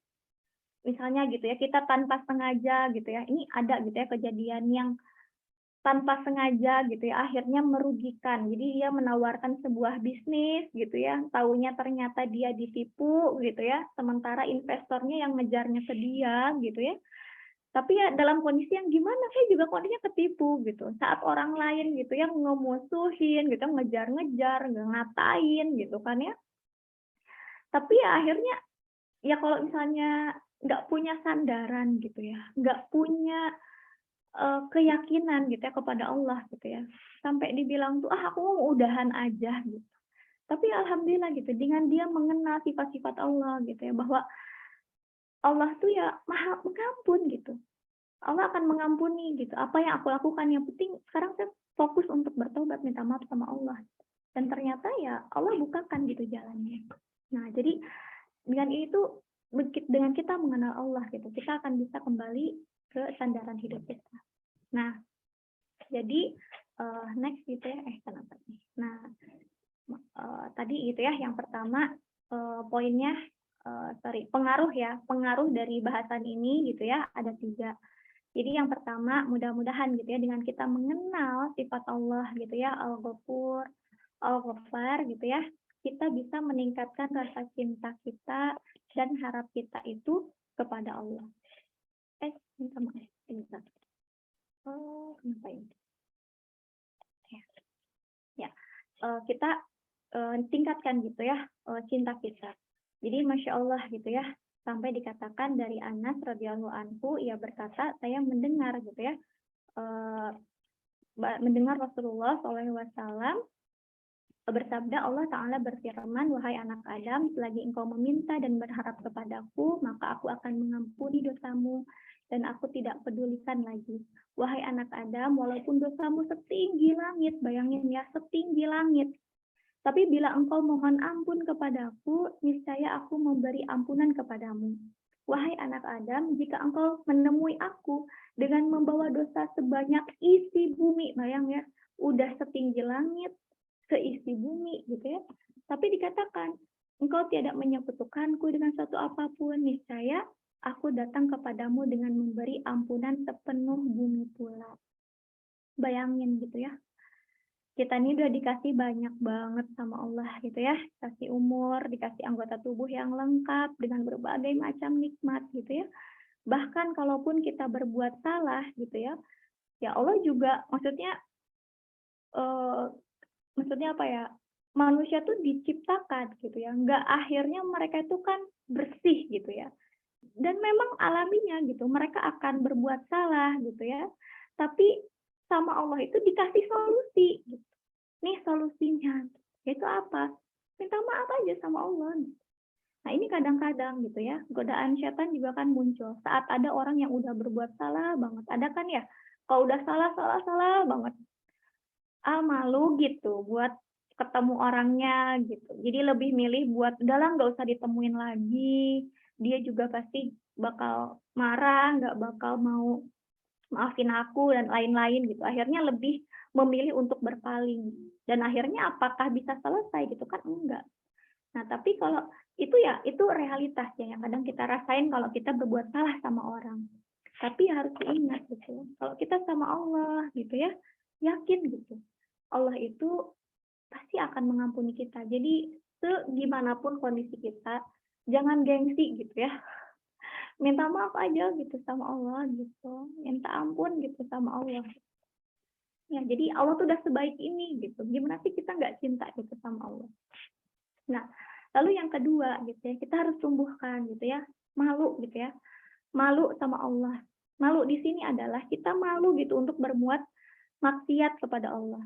misalnya gitu ya, kita tanpa sengaja gitu ya, ini ada gitu ya kejadian yang tanpa sengaja gitu ya, akhirnya merugikan. Jadi dia menawarkan sebuah bisnis gitu ya, taunya ternyata dia ditipu gitu ya, sementara investornya yang ngejarnya ke dia gitu ya. Tapi ya dalam kondisi yang gimana, saya juga kondisinya ketipu gitu. Saat orang lain gitu yang ngemusuhin gitu, ngejar-ngejar, ngatain gitu kan ya. Tapi ya akhirnya ya kalau misalnya nggak punya sandaran gitu ya, nggak punya keyakinan gitu ya kepada Allah gitu ya. Sampai dibilang tuh, aku mau udahan aja gitu. Tapi alhamdulillah gitu, dengan dia mengenal sifat-sifat Allah gitu ya, bahwa Allah tuh ya maha mengampun gitu. Allah akan mengampuni gitu. Apa yang aku lakukan, yang penting sekarang saya fokus untuk bertobat, minta maaf sama Allah. Dan ternyata ya Allah bukakan gitu jalannya. Nah, jadi dengan itu, dengan kita mengenal Allah gitu, kita akan bisa kembali ke sandaran hidup kita. Nah, jadi next gitu ya, kenapa nih? Nah, tadi gitu ya, yang pertama poinnya, pengaruh ya, pengaruh dari bahasan ini gitu ya, ada 3. Jadi yang pertama, mudah-mudahan gitu ya, dengan kita mengenal sifat Allah gitu ya, Al-Ghafur, Al-Ghaffar gitu ya, kita bisa meningkatkan rasa cinta kita dan harap kita itu kepada Allah. Minta maaf, bentar. Oh, kenapa ini? Ya, kita tingkatkan gitu ya cinta kita. Jadi Masya Allah gitu ya, sampai dikatakan dari Anas radhiyallahu anhu, ia berkata, saya mendengar gitu ya, mendengar Rasulullah SAW bersabda, Allah Ta'ala berfirman, wahai anak Adam, selagi engkau meminta dan berharap kepadaku, maka aku akan mengampuni dosamu dan aku tidak pedulikan lagi. Wahai anak Adam, walaupun dosamu setinggi langit, bayangin ya, setinggi langit, tapi bila engkau mohon ampun kepadaku, niscaya aku memberi ampunan kepadamu. Wahai anak Adam, jika engkau menemui aku dengan membawa dosa sebanyak isi bumi, bayang ya, udah setinggi langit, seisi bumi gitu ya. Tapi dikatakan, engkau tidak menyekutukanku dengan suatu apapun, niscaya aku datang kepadamu dengan memberi ampunan sepenuh bumi pula. Bayangin gitu ya. Kita ini udah dikasih banyak banget sama Allah gitu ya. Dikasih umur, dikasih anggota tubuh yang lengkap dengan berbagai macam nikmat gitu ya. Bahkan kalaupun kita berbuat salah gitu ya, ya Allah juga maksudnya apa ya, manusia tuh diciptakan gitu ya, nggak akhirnya mereka itu kan bersih gitu ya, dan memang alaminya gitu mereka akan berbuat salah gitu ya, tapi sama Allah itu dikasih solusi gitu. Nih solusinya, yaitu apa? Minta maaf aja sama Allah. Nah ini kadang-kadang gitu ya, godaan setan juga kan muncul saat ada orang yang udah berbuat salah banget. Ada kan ya, kalau udah salah banget, malu gitu buat ketemu orangnya gitu. Jadi lebih milih buat udahlah nggak usah ditemuin lagi. Dia juga pasti bakal marah, nggak bakal mau maafin aku dan lain-lain gitu. Akhirnya lebih memilih untuk berpaling. Dan akhirnya apakah bisa selesai gitu kan? Enggak. Nah, tapi kalau itu ya, itu realitasnya yang kadang kita rasain kalau kita berbuat salah sama orang. Tapi harus diingat gitu. Kalau kita sama Allah gitu ya, yakin gitu. Allah itu pasti akan mengampuni kita. Jadi segimanapun kondisi kita, jangan gengsi gitu ya. Minta maaf aja gitu sama Allah gitu. Minta ampun gitu sama Allah. Ya, jadi Allah tuh udah sebaik ini gitu. Gimana sih kita nggak cinta gitu sama Allah? Nah, lalu yang kedua gitu ya, kita harus tumbuhkan gitu ya, malu gitu ya. Malu sama Allah. Malu di sini adalah kita malu gitu untuk berbuat maksiat kepada Allah.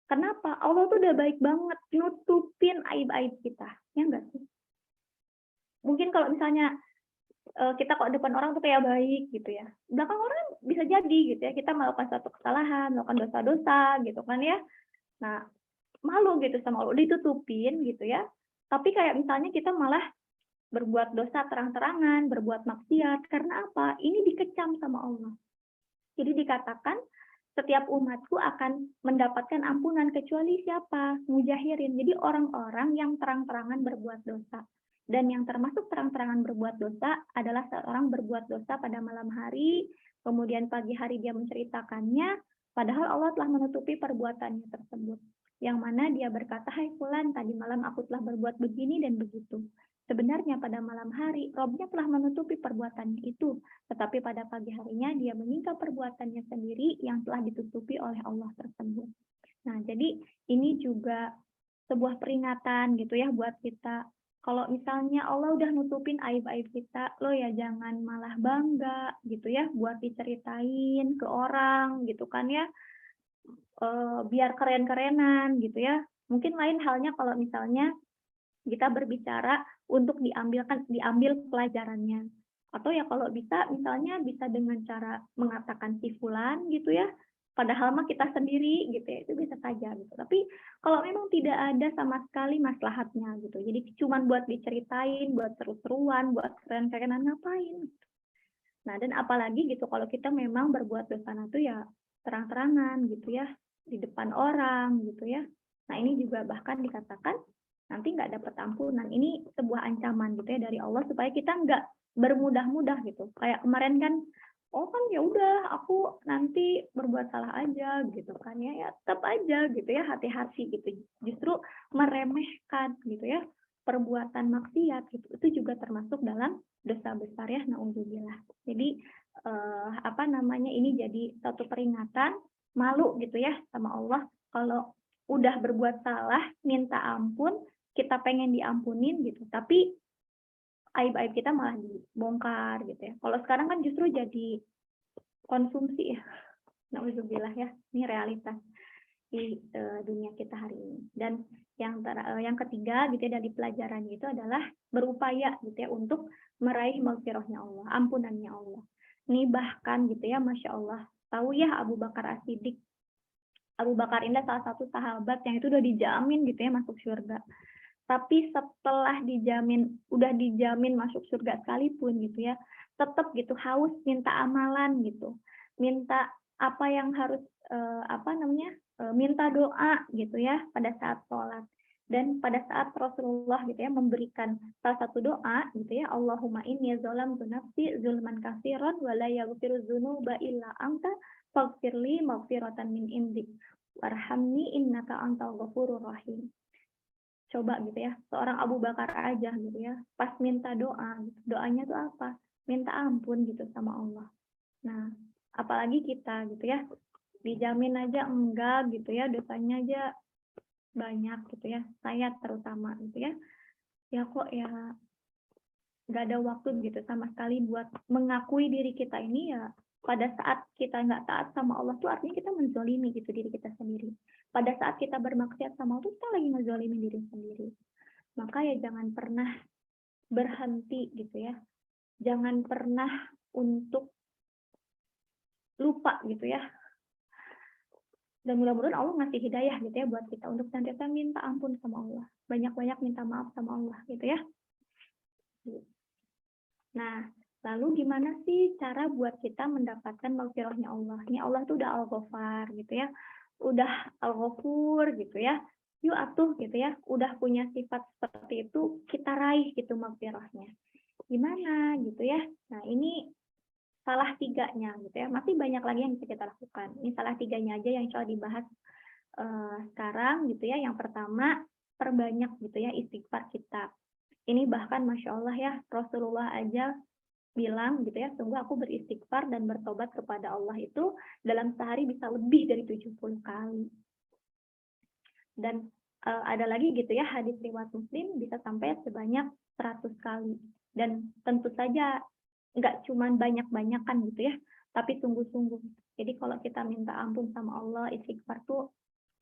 Kenapa? Allah tuh udah baik banget nutupin aib-aib kita. Ya enggak sih? Mungkin kalau misalnya kita kok depan orang tuh kayak baik gitu ya. Belakang orang bisa jadi gitu ya. Kita melakukan suatu kesalahan, melakukan dosa-dosa gitu kan ya. Nah, malu gitu sama Allah. Ditutupin gitu ya. Tapi kayak misalnya kita malah berbuat dosa terang-terangan, berbuat maksiat. Karena apa? Ini dikecam sama Allah. Jadi dikatakan, setiap umatku akan mendapatkan ampunan kecuali siapa? Mujahirin. Jadi orang-orang yang terang-terangan berbuat dosa. Dan yang termasuk terang-terangan berbuat dosa adalah seorang berbuat dosa pada malam hari, kemudian pagi hari dia menceritakannya, padahal Allah telah menutupi perbuatannya tersebut. Yang mana dia berkata, hai fulan, tadi malam aku telah berbuat begini dan begitu. Sebenarnya pada malam hari, Robnya telah menutupi perbuatannya itu, tetapi pada pagi harinya dia menyingkap perbuatannya sendiri yang telah ditutupi oleh Allah tersebut. Nah, jadi ini juga sebuah peringatan gitu ya buat kita. Kalau misalnya Allah udah nutupin aib-aib kita, lo ya jangan malah bangga gitu ya buat diceritain ke orang gitu kan ya. Biar keren-kerenan gitu ya. Mungkin lain halnya kalau misalnya kita berbicara untuk diambil pelajarannya. Atau ya kalau bisa misalnya bisa dengan cara mengatakan si fulan gitu ya. Padahal mah kita sendiri gitu ya, itu bisa saja gitu. Tapi kalau memang tidak ada sama sekali maslahatnya gitu. Jadi cuma buat diceritain, buat seru-seruan, buat keren-kerenan ngapain. Nah, dan apalagi gitu kalau kita memang berbuat dosa itu ya terang-terangan gitu ya, di depan orang gitu ya. Nah, ini juga bahkan dikatakan nanti nggak dapat ampunan. Ini sebuah ancaman gitu ya dari Allah supaya kita nggak bermudah-mudah gitu. Kayak kemarin kan, oh kan ya udah aku nanti berbuat salah aja gitu kan ya, ya tetap aja gitu ya hati-hati gitu. Justru meremehkan gitu ya perbuatan maksiat gitu. Itu juga termasuk dalam dosa besar ya, naudzubillah. Jadi ini jadi satu peringatan, malu gitu ya sama Allah kalau udah berbuat salah minta ampun, kita pengen diampunin gitu, tapi aib-aib kita malah dibongkar gitu ya. Kalau sekarang kan justru jadi konsumsi ya, naudzubillah ya, ini realitas di dunia kita hari ini. Dan yang ketiga gitu ya dari pelajaran itu adalah berupaya gitu ya untuk meraih maghfirahnya Allah, ampunannya Allah. Ini bahkan gitu ya, Masya Allah, tahu ya Abu Bakar As-Siddiq. Abu Bakar ini salah satu sahabat yang itu udah dijamin gitu ya masuk surga. Tapi setelah udah dijamin masuk surga sekalipun gitu ya, tetap gitu haus minta amalan gitu, minta apa yang harus minta doa gitu ya pada saat sholat. Dan pada saat Rasulullah gitu ya memberikan salah satu doa gitu ya, Allahumma inni zalamtu nafsi zulman katsiran wa la yaghfiru dzunuba illa anta faghfirli maghfiratan min indik warhamni innaka antal ghafurur rahim. Coba gitu ya, seorang Abu Bakar aja gitu ya, pas minta doa, doanya tuh apa? Minta ampun gitu sama Allah. Nah, apalagi kita gitu ya, dijamin aja enggak gitu ya, dosanya aja banyak gitu ya, saya terutama gitu ya, ya kok ya nggak ada waktu gitu sama sekali buat mengakui diri kita ini ya. Pada saat kita nggak taat sama Allah tuh artinya kita menzolimi gitu diri kita sendiri. Pada saat kita bermaksiat sama Allah tuh kita lagi menzolimi diri sendiri. Maka ya jangan pernah berhenti gitu ya. Jangan pernah untuk lupa gitu ya. Dan mudah-mudahan Allah ngasih hidayah gitu ya buat kita untuk senantiasa minta ampun sama Allah. Banyak-banyak minta maaf sama Allah gitu ya. Nah, lalu gimana sih cara buat kita mendapatkan maghfirahnya Allah? Ini Allah tuh udah Al-Ghafar gitu ya. Udah Al-Ghafur gitu ya. Yuk atuh gitu ya. Udah punya sifat seperti itu, kita raih gitu maghfirahnya. Gimana gitu ya. Nah, ini salah tiganya gitu ya. Masih banyak lagi yang bisa kita lakukan. Ini salah tiganya aja yang coba dibahas sekarang gitu ya. Yang pertama, perbanyak gitu ya istighfar kita. Ini bahkan Masya Allah ya, Rasulullah aja bilang gitu ya, sungguh aku beristighfar dan bertobat kepada Allah itu dalam sehari bisa lebih dari 70 kali. Dan ada lagi gitu ya, hadis riwayat Muslim bisa sampai sebanyak 100 kali. Dan tentu saja nggak cuma banyak-banyakan gitu ya, tapi sungguh-sungguh. Jadi kalau kita minta ampun sama Allah, istighfar tuh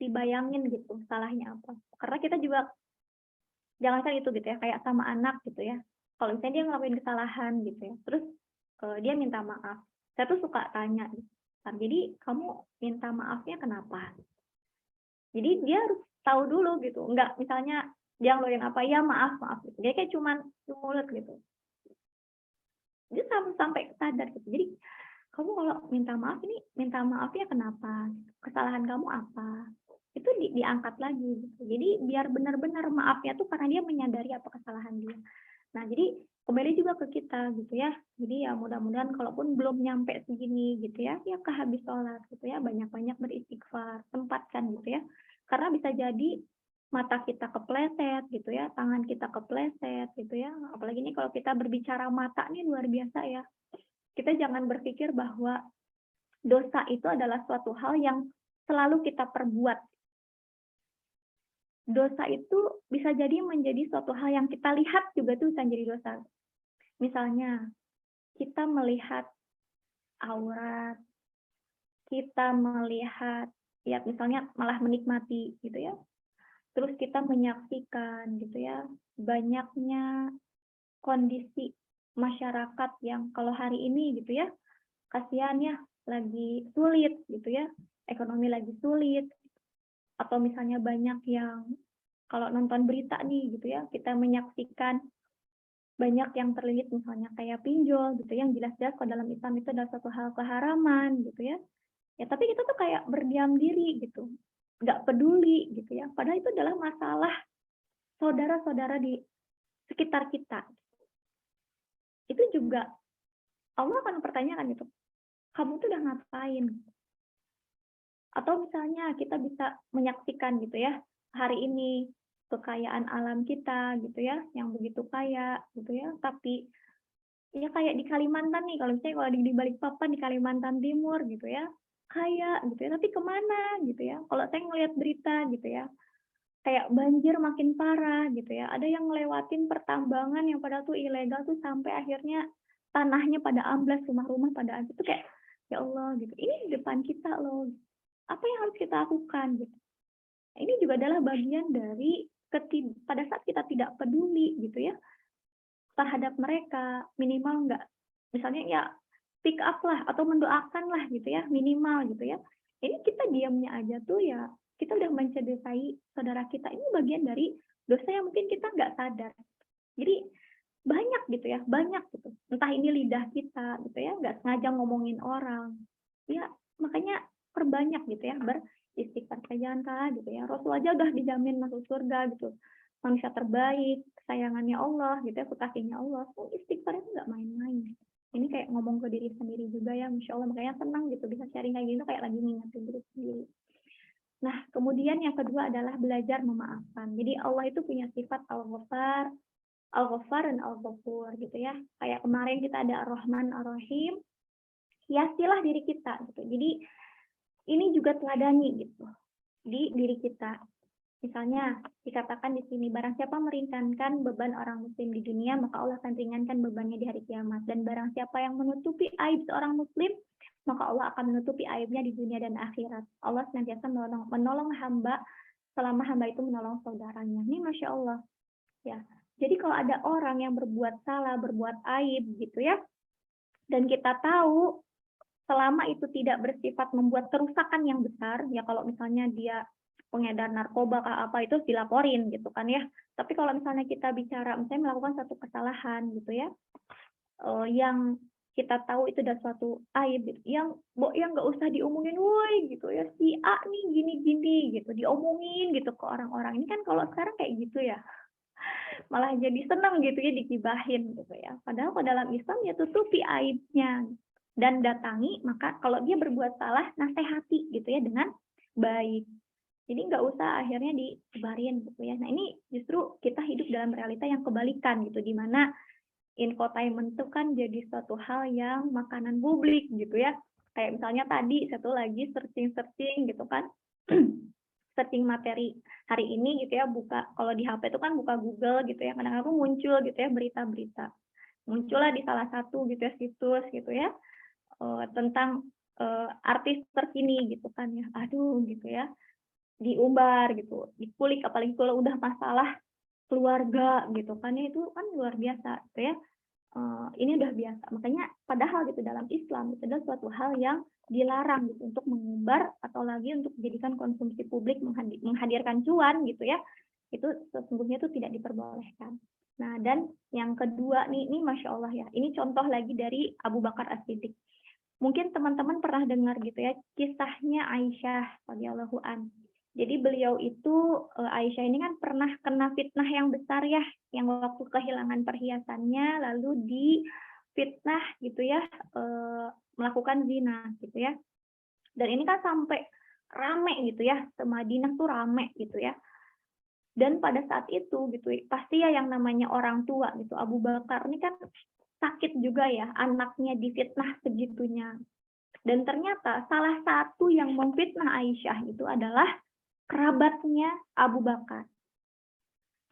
dibayangin gitu salahnya apa. Karena kita juga jangankan itu gitu ya, kayak sama anak gitu ya. Kalau misalnya dia ngelakuin kesalahan gitu ya, terus dia minta maaf. Saya tuh suka tanya, jadi kamu minta maafnya kenapa? Jadi dia harus tahu dulu gitu. Enggak misalnya dia ngeluarin apa, ya maaf. Gitu. Dia kayak cuman mulut gitu. Dia sampai sadar gitu. Jadi kamu kalau minta maaf ini, minta maafnya kenapa? Kesalahan kamu apa? Itu diangkat lagi gitu. Jadi biar benar-benar maafnya tuh karena dia menyadari apa kesalahan dia. Nah, jadi kembali juga ke kita gitu ya. Jadi ya mudah-mudahan kalaupun belum nyampe segini gitu ya, ya habis sholat gitu ya, banyak-banyak beristighfar, tempatkan gitu ya. Karena bisa jadi mata kita kepleset gitu ya, tangan kita kepleset gitu ya. Apalagi ini kalau kita berbicara mata nih luar biasa ya. Kita jangan berpikir bahwa dosa itu adalah suatu hal yang selalu kita perbuat. Dosa itu bisa jadi menjadi suatu hal yang kita lihat juga tuh bisa jadi dosa. Misalnya, kita melihat aurat, kita melihat, ya misalnya malah menikmati gitu ya. Terus kita menyaksikan gitu ya, banyaknya kondisi masyarakat yang kalau hari ini gitu ya, kasihan ya, lagi sulit gitu ya, ekonomi lagi sulit, atau misalnya banyak yang kalau nonton berita nih gitu ya, kita menyaksikan banyak yang terlilit misalnya kayak pinjol gitu yang jelas-jelas kalau dalam Islam itu adalah satu hal keharaman gitu ya. Ya tapi kita tuh kayak berdiam diri gitu, nggak peduli gitu ya. Padahal itu adalah masalah saudara-saudara di sekitar kita. Itu juga Allah akan pertanyakan gitu, kamu tuh udah ngapain? Atau misalnya kita bisa menyaksikan gitu ya, hari ini kekayaan alam kita gitu ya, yang begitu kaya gitu ya, tapi ya kayak di Kalimantan nih, kalau misalnya kalau di Balikpapan di Kalimantan Timur gitu ya, kaya gitu ya, tapi kemana gitu ya? Kalau saya ngelihat berita gitu ya, kayak banjir makin parah gitu ya, ada yang ngelewatin pertambangan yang padahal tuh ilegal tuh sampai akhirnya tanahnya pada amblas, rumah-rumah pada amblas, itu kayak ya Allah gitu, ini di depan kita loh, apa yang harus kita lakukan gitu. Ini juga adalah bagian dari pada saat kita tidak peduli gitu ya terhadap mereka, minimal enggak, misalnya ya pick up lah atau mendoakan lah gitu ya, minimal gitu ya. Ini kita diamnya aja tuh ya, kita udah mencederai saudara kita. Ini bagian dari dosa yang mungkin kita nggak sadar. Jadi banyak gitu ya, banyak gitu. Entah ini lidah kita gitu ya, nggak sengaja ngomongin orang. Ya makanya perbanyak gitu ya, beristighfar. Jangan kalah gitu ya. Rasul aja udah dijamin masuk surga gitu. Manusia terbaik, kesayangannya Allah gitu ya, kekasihnya Allah. Istighfar itu nggak main-main. Ini kayak ngomong ke diri sendiri juga ya, Masya Allah. Makanya senang gitu bisa sharing kayak gitu, kayak lagi ngingetin diri sendiri. Nah, kemudian yang kedua adalah belajar memaafkan. Jadi Allah itu punya sifat Al-Ghafar, dan Al-Ghafur gitu ya. Kayak kemarin kita ada Ar-Rahman, Ar-Rahim. Hiasilah diri kita gitu. Jadi ini juga teladani gitu di diri kita. Misalnya dikatakan di sini, barang siapa meringankan beban orang muslim di dunia, maka Allah akan ringankan bebannya di hari kiamat. Dan barang siapa yang menutupi aib seorang muslim, maka Allah akan menutupi aibnya di dunia dan akhirat. Allah senantiasa menolong hamba selama hamba itu menolong saudaranya. Ini Masya Allah. Ya. Jadi kalau ada orang yang berbuat salah, berbuat aib gitu ya, dan kita tahu selama itu tidak bersifat membuat kerusakan yang besar, ya kalau misalnya dia pengedar narkoba apa itu dilaporin gitu kan ya. Tapi kalau misalnya kita bicara misalnya melakukan satu kesalahan gitu ya, yang kita tahu itu adalah suatu aib gitu, yang nggak usah diomongin, woi gitu ya, si A nih gini-gini gitu, diomongin gitu ke orang-orang. Ini kan kalau sekarang kayak gitu ya, malah jadi senang gitu ya digibahin gitu ya. Padahal kalau dalam Islam ya tutupi aibnya dan datangi, maka kalau dia berbuat salah nasihati gitu ya dengan baik. Jadi nggak usah akhirnya disebarin gitu ya. Nah ini justru kita hidup dalam realita yang kebalikan gitu, di mana infotainment itu kan jadi suatu hal yang makanan publik gitu ya. Kayak misalnya tadi saya tuh lagi searching gitu kan, searching materi hari ini gitu ya, buka kalau di HP itu kan buka Google gitu ya, kadang-kadang muncul gitu ya berita-berita. Muncullah di salah satu gitu ya situs gitu ya tentang artis terkini gitu kan ya. Aduh gitu ya. Diumbar gitu, dikulik, apalagi kalau udah masalah keluarga gitu kan ya, itu kan luar biasa gitu ya. Ini udah biasa, makanya padahal gitu dalam Islam itu adalah suatu hal yang dilarang gitu untuk mengumbar atau lagi untuk dijadikan konsumsi publik, menghadirkan cuan gitu ya, itu sesungguhnya itu tidak diperbolehkan. Nah dan yang kedua nih, ini Masya Allah ya, ini contoh lagi dari Abu Bakar As-Siddiq. Mungkin teman-teman pernah dengar gitu ya kisahnya Aisyah radhiyallahu an. Jadi beliau itu, Aisyah ini kan pernah kena fitnah yang besar ya, yang waktu kehilangan perhiasannya, lalu difitnah gitu ya, melakukan zina gitu ya. Dan ini kan sampai rame gitu ya, Madinah tuh rame gitu ya. Dan pada saat itu gitu, pasti ya yang namanya orang tua gitu, Abu Bakar ini kan sakit juga ya, anaknya difitnah segitunya. Dan ternyata salah satu yang memfitnah Aisyah itu adalah kerabatnya Abu Bakar.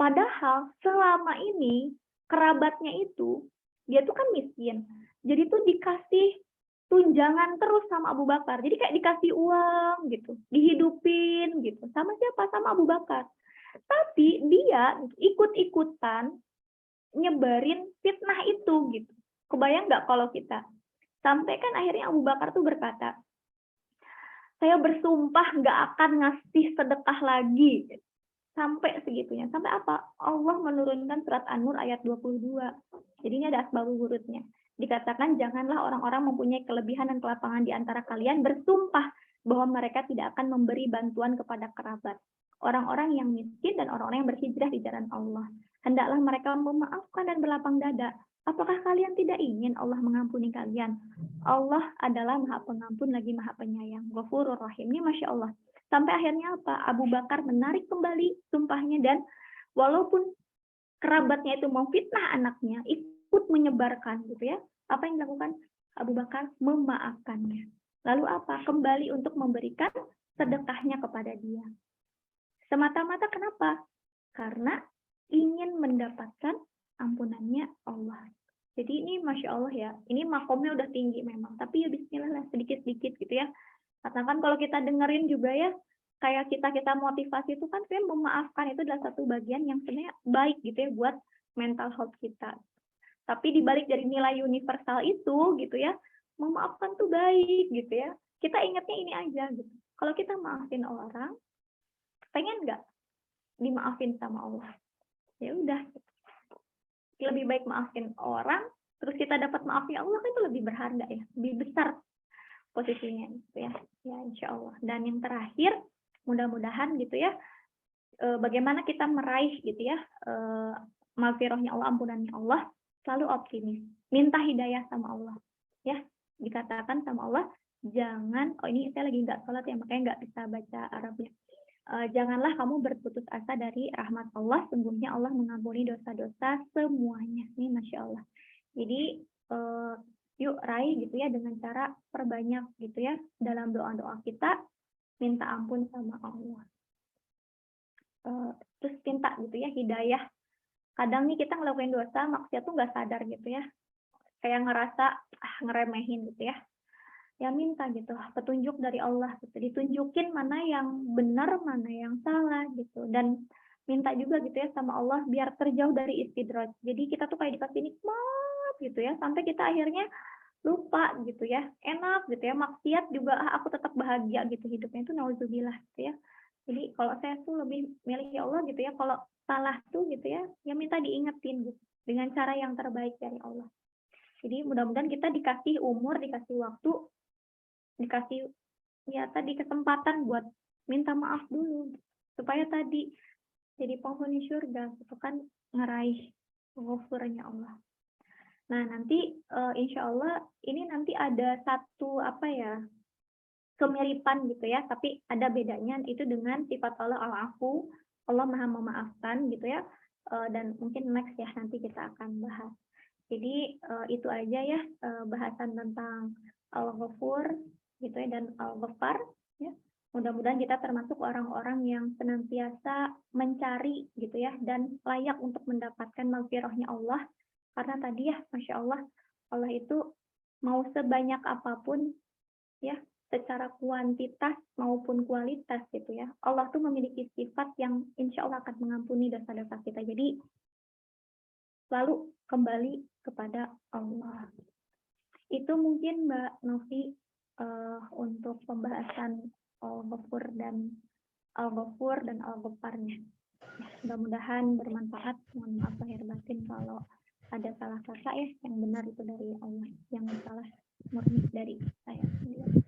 Padahal selama ini kerabatnya itu, dia tuh kan miskin. Jadi tuh dikasih tunjangan terus sama Abu Bakar. Jadi kayak dikasih uang gitu, dihidupin gitu. Sama siapa? Sama Abu Bakar. Tapi dia ikut-ikutan nyebarin fitnah itu gitu. Kebayang nggak kalau kita? Sampai kan akhirnya Abu Bakar tuh berkata, saya bersumpah nggak akan ngasih sedekah lagi. Sampai segitunya. Sampai apa? Allah menurunkan surat An-Nur ayat 22. Jadi ini ada asbabul wurudnya. Dikatakan janganlah orang-orang mempunyai kelebihan dan kelapangan di antara kalian bersumpah bahwa mereka tidak akan memberi bantuan kepada kerabat. Orang-orang yang miskin dan orang-orang yang berhijrah di jalan Allah. Hendaklah mereka memaafkan dan berlapang dada. Apakah kalian tidak ingin Allah mengampuni kalian? Allah adalah Maha Pengampun lagi Maha Penyayang. Ghafurur Rahim. Ini Masya Allah. Sampai akhirnya apa? Abu Bakar menarik kembali sumpahnya dan walaupun kerabatnya itu memfitnah anaknya, ikut menyebarkan gitu ya. Apa yang dilakukan? Abu Bakar memaafkannya. Lalu apa? Kembali untuk memberikan sedekahnya kepada dia. Semata-mata kenapa? Karena ingin mendapatkan ampunannya Allah. Jadi ini Masya Allah ya, ini makomnya udah tinggi memang. Tapi ya bismillah lah, sedikit-sedikit gitu ya. Katakan kalau kita dengerin juga ya, kayak kita motivasi itu kan sebenarnya memaafkan itu adalah satu bagian yang sebenarnya baik gitu ya buat mental health kita. Tapi dibalik dari nilai universal itu gitu ya, memaafkan tuh baik gitu ya. Kita ingatnya ini aja gitu. Kalau kita maafin orang, pengen nggak dimaafin sama Allah? Ya udah. Lebih baik maafin orang, terus kita dapat maafnya Allah kan itu lebih berharga ya, lebih besar posisinya gitu ya. Ya insya Allah. Dan yang terakhir, mudah-mudahan gitu ya, bagaimana kita meraih gitu ya, maghfirahnya Allah, ampunannya Allah, selalu optimis, minta hidayah sama Allah. Ya, dikatakan sama Allah, jangan, oh ini saya lagi nggak sholat ya, makanya nggak bisa baca Arabnya. Janganlah kamu berputus asa dari rahmat Allah, sungguhnya Allah mengampuni dosa-dosa semuanya. Ini Masya Allah. Jadi yuk raih gitu ya dengan cara perbanyak gitu ya dalam doa-doa kita, minta ampun sama Allah. Terus minta gitu ya hidayah. Kadang nih kita ngelakuin dosa, maksiat tuh nggak sadar gitu ya. Kayak ngerasa ngeremehin gitu ya. Ya minta gitu petunjuk dari Allah gitu, ditunjukin mana yang benar mana yang salah gitu, dan minta juga gitu ya sama Allah biar terjauh dari istidraj. Jadi kita tuh kayak dikasih nikmat gitu ya sampai kita akhirnya lupa gitu ya, enak gitu ya, maksiat juga aku tetap bahagia gitu hidupnya, itu nauzubillah gitu ya. Jadi kalau saya tuh lebih milih ya Allah gitu ya, kalau salah tuh gitu ya, ya minta diingetin gitu dengan cara yang terbaik dari Allah. Jadi mudah-mudahan kita dikasih umur, dikasih waktu, dikasih ya tadi kesempatan buat minta maaf dulu supaya tadi jadi penghuni surga itu kan, ngeraih ghafurnya Allah. Nah nanti insya Allah ini nanti ada satu apa ya, kemiripan gitu ya, tapi ada bedanya itu dengan sifat Allah al-afu, Allah maha memaafkan gitu ya, dan mungkin next ya nanti kita akan bahas. Jadi itu aja ya bahasan tentang Al-Ghafur gitu ya dan Al-Ghaffar ya. Mudah-mudahan kita termasuk orang-orang yang senantiasa mencari gitu ya dan layak untuk mendapatkan maghfirahnya Allah, karena tadi ya Masya Allah, Allah itu mau sebanyak apapun ya secara kuantitas maupun kualitas gitu ya, Allah tuh memiliki sifat yang insya Allah akan mengampuni dosa-dosa kita. Jadi lalu kembali kepada Allah. Itu mungkin Mbak Novi untuk pembahasan Al-Ghafur dan Al-Ghaffarnya. Mudah-mudahan bermanfaat. Mohon maaf lahir batin kalau ada salah kata ya, yang benar itu dari Allah, yang salah murni dari saya sendiri.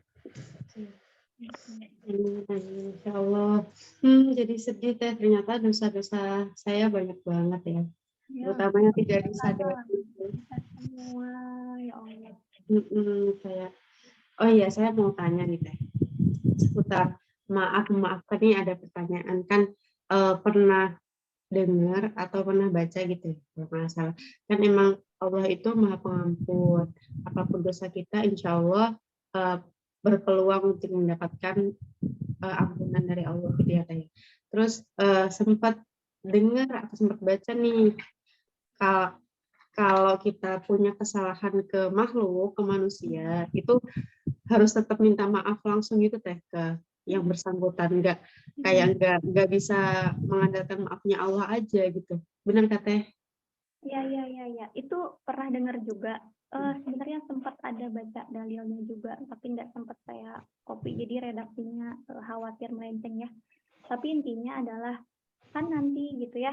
Insya Allah. Jadi sedih teh, ternyata dosa-dosa saya banyak banget ya. Ya, Terutamanya tidak sama lah. disadari. Kita semua, ya Allah. Kayak, oh iya saya mau tanya nih teh, seputar memaafkan nih ada pertanyaan kan, pernah dengar atau pernah baca gitu ya, kalau nggak salah. Kan emang Allah itu Maha Pengampun. Apapun dosa kita, insya Allah berpeluang untuk mendapatkan ampunan dari Allah gitu ya Teh. Terus sempat dengar atau sempat baca nih, kalau kita punya kesalahan ke makhluk, ke manusia, itu harus tetap minta maaf langsung gitu Teh ke yang bersangkutan, nggak bisa mengandalkan maafnya Allah aja gitu. Benar Kak Teh? Ya. Itu pernah dengar juga. Sebenarnya sempat ada baca dalilnya juga, tapi nggak sempat saya copy. Jadi redaksinya khawatir melenceng ya. Tapi intinya adalah kan nanti gitu ya,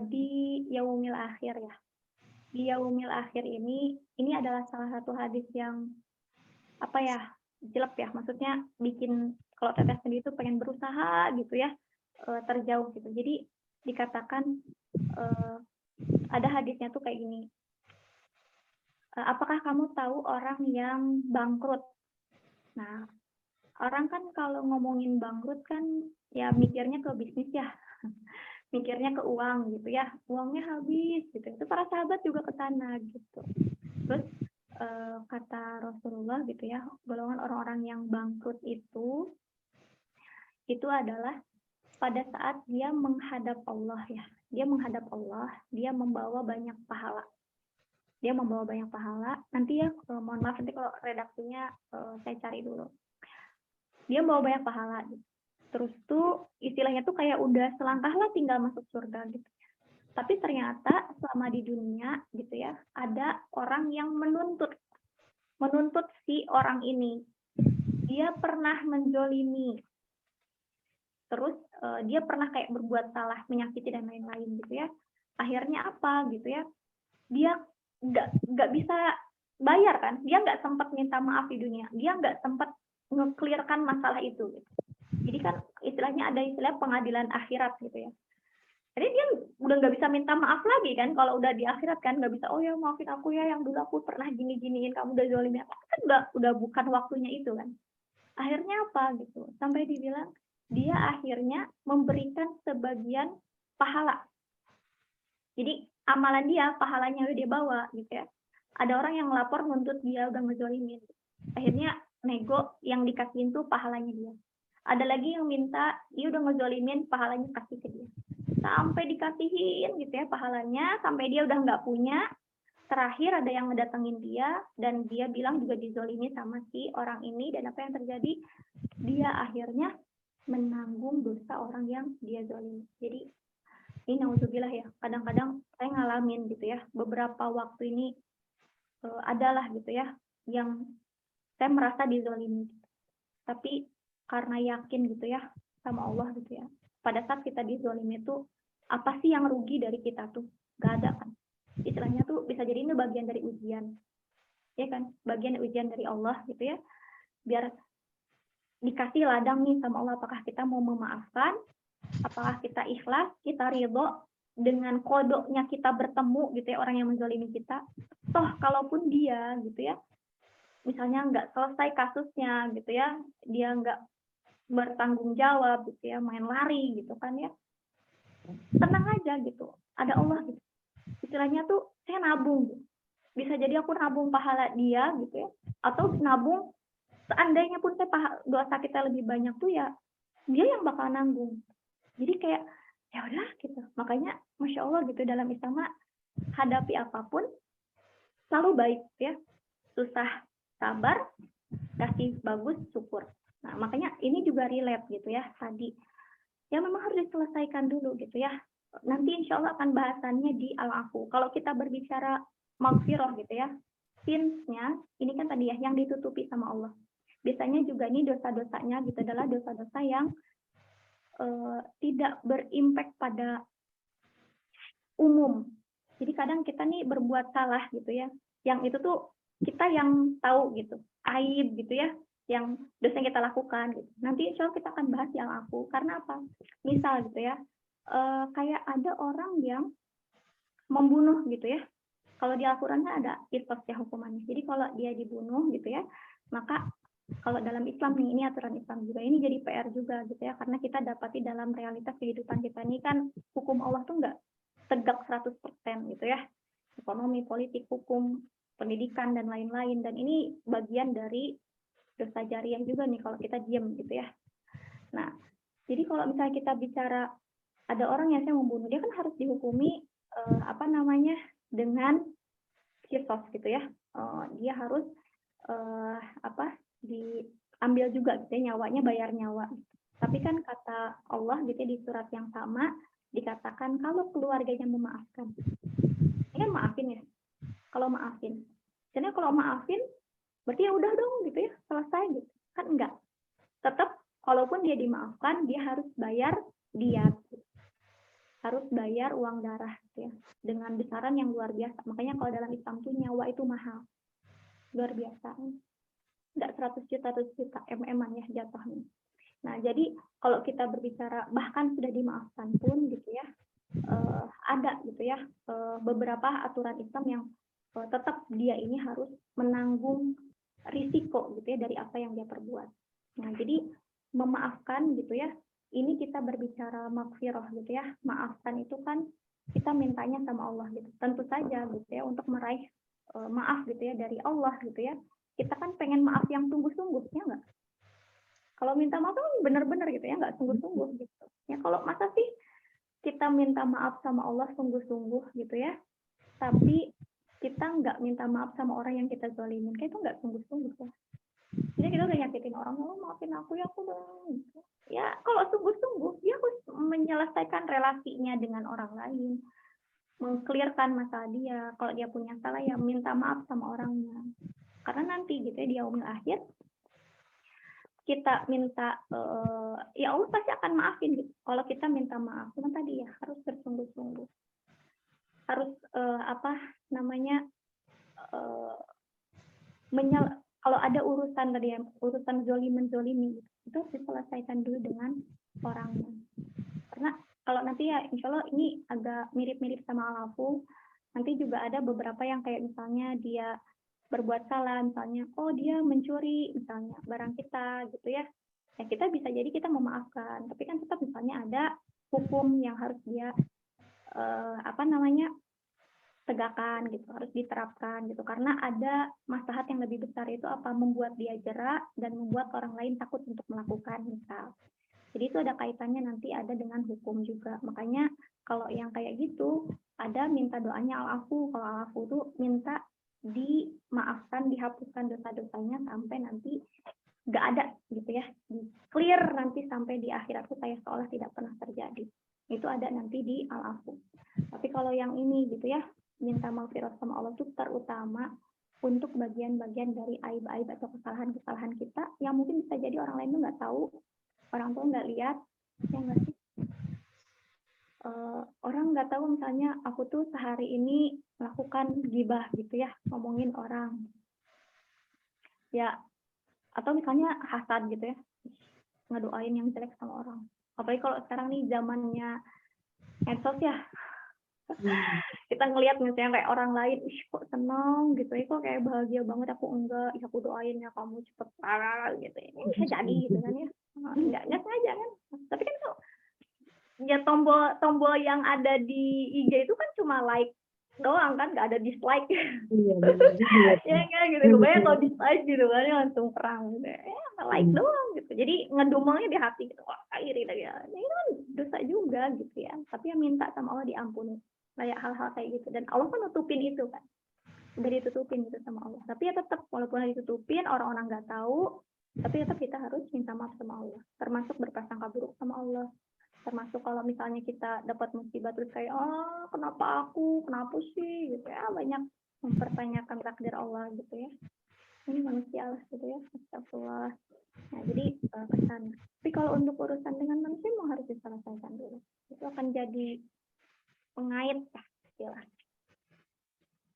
di yaumil akhir ya. Di yaumil akhir ini adalah salah satu hadis yang apa ya, jelek ya. Maksudnya bikin kalau Teteh sendiri itu pengen berusaha gitu ya, terjauh gitu. Jadi dikatakan ada hadisnya tuh kayak gini. Apakah kamu tahu orang yang bangkrut? Nah, orang kan kalau ngomongin bangkrut kan ya mikirnya ke bisnis ya, mikirnya ke uang gitu ya, uangnya habis gitu. Itu para sahabat juga ke sana gitu. Terus kata Rasulullah gitu ya, golongan orang-orang yang bangkrut itu adalah pada saat dia menghadap Allah ya. Dia menghadap Allah, dia membawa banyak pahala. Nanti ya, mohon maaf nanti kalau redaksinya saya cari dulu. Dia membawa banyak pahala gitu. Terus tuh istilahnya tuh kayak udah selangkah lah tinggal masuk surga gitu. Tapi ternyata selama di dunia gitu ya, ada orang yang menuntut si orang ini. Dia pernah menzolimi. Terus dia pernah kayak berbuat salah, menyakiti dan lain-lain gitu ya. Akhirnya apa gitu ya? Dia nggak bisa bayar kan, dia nggak sempat minta maaf di dunia, dia nggak sempat nge-clearkan masalah itu gitu. Jadi kan istilahnya ada istilah pengadilan akhirat gitu ya, jadi dia udah nggak bisa minta maaf lagi kan kalau udah di akhirat kan, nggak bisa, oh ya maafin aku ya yang dulu aku pernah gini-giniin kamu, udah zolimin aku kan, udah bukan waktunya itu kan. Akhirnya apa gitu, sampai dibilang dia akhirnya memberikan sebagian pahala. Jadi amalan dia, pahalanya dia bawa gitu ya. Ada orang yang lapor nuntut dia udah ngezolimin. Akhirnya nego yang dikasihin tuh pahalanya dia. Ada lagi yang minta dia udah ngezolimin, pahalanya kasih ke dia. Sampai dikasihin gitu ya pahalanya, sampai dia udah nggak punya. Terakhir ada yang ngedatengin dia dan dia bilang juga dizolimi sama si orang ini, dan apa yang terjadi? Dia akhirnya menanggung dosa orang yang dia zolimi. Jadi ini nauzubillah ya, kadang-kadang saya ngalamin gitu ya, beberapa waktu ini adalah gitu ya, yang saya merasa dizolimi. Tapi karena yakin gitu ya sama Allah gitu ya, pada saat kita dizolimi itu, apa sih yang rugi dari kita tuh? Gak ada kan. Istilahnya tuh bisa jadi ini bagian dari ujian. Ya kan, bagian ujian dari Allah gitu ya. Biar dikasih ladang nih sama Allah, apakah kita mau memaafkan, apakah kita ikhlas, kita ridho dengan kodoknya kita bertemu gitu ya orang yang menzalimi kita. Toh kalaupun dia gitu ya, misalnya nggak selesai kasusnya gitu ya, dia nggak bertanggung jawab gitu ya, main lari gitu kan ya, tenang aja gitu, ada Allah gitu. Istilahnya tuh saya nabung gitu. Bisa jadi aku nabung pahala dia gitu ya, atau nabung seandainya pun saya dosa kita lebih banyak tuh ya dia yang bakal nanggung. Jadi kayak ya udah gitu. Makanya Masya Allah gitu, dalam Islam hadapi apapun selalu baik ya. Susah sabar, kasih bagus syukur. Nah makanya ini juga relate gitu ya tadi. Ya memang harus diselesaikan dulu gitu ya. Nanti insya Allah akan bahasannya di Al-Afu. Kalau kita berbicara maghfirah gitu ya, sinsnya ini kan tadi ya yang ditutupi sama Allah. Biasanya juga ini dosa-dosanya gitu adalah dosa-dosa yang tidak berimpact pada umum. Jadi kadang kita nih berbuat salah gitu ya, yang itu tuh kita yang tahu gitu, aib gitu ya, yang dosa yang kita lakukan gitu. Nanti insya Allah kita akan bahas yang aku. Karena apa? Misal gitu ya, kayak ada orang yang membunuh gitu ya. Kalau di Al-Quran kan ada qisas ya hukumannya. Jadi kalau dia dibunuh gitu ya, maka kalau dalam Islam nih, ini aturan Islam juga, ini jadi PR juga gitu ya, karena kita dapati dalam realitas kehidupan kita ini kan hukum Allah tuh nggak tegak 100% gitu ya. Ekonomi, politik, hukum, pendidikan, dan lain-lain. Dan ini bagian dari dosa jariah juga nih kalau kita diam gitu ya. Nah, jadi kalau misalnya kita bicara ada orang yang saya membunuh, dia kan harus dihukumi dengan kisos gitu ya. Dia harus diambil juga gitu ya, nyawanya, bayar nyawa. Tapi kan kata Allah gitu ya, di surat yang sama dikatakan kalau keluarganya memaafkan. Ini kan maafin ya. Kalau maafin. Karena kalau maafin berarti ya udah dong gitu ya, selesai gitu. Kan enggak. Tetap kalaupun dia dimaafkan, dia harus bayar diat. Harus bayar uang darah gitu ya, dengan besaran yang luar biasa. Makanya kalau dalam Islam tuh nyawa itu mahal. Luar biasa. Enggak 100 juta mm-an ya jatuhnya. Nah, jadi kalau kita berbicara bahkan sudah dimaafkan pun gitu ya, ada gitu ya beberapa aturan Islam yang tetap dia ini harus menanggung risiko gitu ya dari apa yang dia perbuat. Nah, jadi memaafkan gitu ya, ini kita berbicara maghfirah gitu ya, maafkan itu kan kita mintanya sama Allah gitu. Tentu saja gitu ya, untuk meraih maaf gitu ya dari Allah gitu ya, kita kan pengen maaf yang sungguh-sungguh, ya enggak? Kalau minta maaf kan benar-benar gitu ya, enggak sungguh-sungguh gitu. Ya kalau masa sih kita minta maaf sama Allah sungguh-sungguh gitu ya, tapi kita nggak minta maaf sama orang yang kita zalimin, kayak itu nggak sungguh-sungguh ya. Jadi kita udah nyakitin orang, oh maafin aku ya, aku dong. Ya kalau sungguh-sungguh, dia harus menyelesaikan relasinya dengan orang lain, mengklirkan masalah dia. Kalau dia punya salah ya minta maaf sama orangnya. Karena nanti gitu ya, di yaumil akhir kita minta ya Allah pasti akan maafin gitu. Kalau kita minta maaf, cuma tadi ya harus bersungguh-sungguh, harus kalau ada urusan tadi ya, urusan zolimi itu harus diselesaikan dulu dengan orangnya. Karena kalau nanti ya insya Allah ini agak mirip-mirip sama al-afu. Nanti juga ada beberapa yang kayak misalnya dia berbuat salah, misalnya oh dia mencuri misalnya barang kita gitu ya, ya kita bisa jadi kita memaafkan, tapi kan tetap misalnya ada hukum yang harus dia tegakkan gitu, harus diterapkan gitu, karena ada maslahat yang lebih besar, itu apa, membuat dia jerak dan membuat orang lain takut untuk melakukan misal. Jadi itu ada kaitannya nanti ada dengan hukum juga. Makanya kalau yang kayak gitu ada minta doanya al-afu. Kalau al-afu itu minta dimaafkan, dihapuskan dosa-dosanya sampai nanti nggak ada gitu ya, clear nanti sampai di akhirat itu kayak seolah tidak pernah terjadi. Itu ada nanti di al-afu. Tapi kalau yang ini gitu ya, minta maghfirah sama Allah itu terutama untuk bagian-bagian dari aib-aib atau kesalahan-kesalahan kita yang mungkin bisa jadi orang lain tuh nggak tahu, orang tua nggak lihat, ya nggak sih? Orang nggak tahu misalnya aku tuh sehari ini melakukan gibah gitu ya, ngomongin orang ya, atau misalnya hasad gitu ya, ngedoain yang jelek sama orang. Apalagi kalau sekarang nih zamannya medsos ya, kita ngelihat misalnya kayak orang lain, ih kok seneng gitu ya, kok kayak bahagia banget, aku enggak, ya aku doain ya kamu cepet parah gitu, ini bisa jadi gitu kan ya, nggak sengaja kan, tapi kan tuh ya tombol yang ada di IG itu kan cuma like doang kan, nggak ada dislike. Ya kan gitu, kebayang kalau dislike gitu kan langsung perang gitu ya, like doang gitu, jadi ngedumelnya di hati gitu, wah iri lagi ya, ini kan dosa juga gitu ya, tapi yang minta sama Allah diampuni kayak hal-hal kayak gitu, dan Allah kan nutupin itu kan, udah ditutupin gitu sama Allah, tapi ya tetap walaupun ditutupin orang-orang nggak tahu, tapi tetap kita harus minta maaf sama Allah, termasuk berprasangka buruk sama Allah, termasuk kalau misalnya kita dapat musibah terus kayak kenapa sih gitu ya, banyak mempertanyakan takdir Allah gitu ya, ini manusia lah gitu ya, astagfirullah. Nah jadi pesan, tapi kalau untuk urusan dengan manusia memang harus diselesaikan dulu, itu akan jadi pengait ya istilah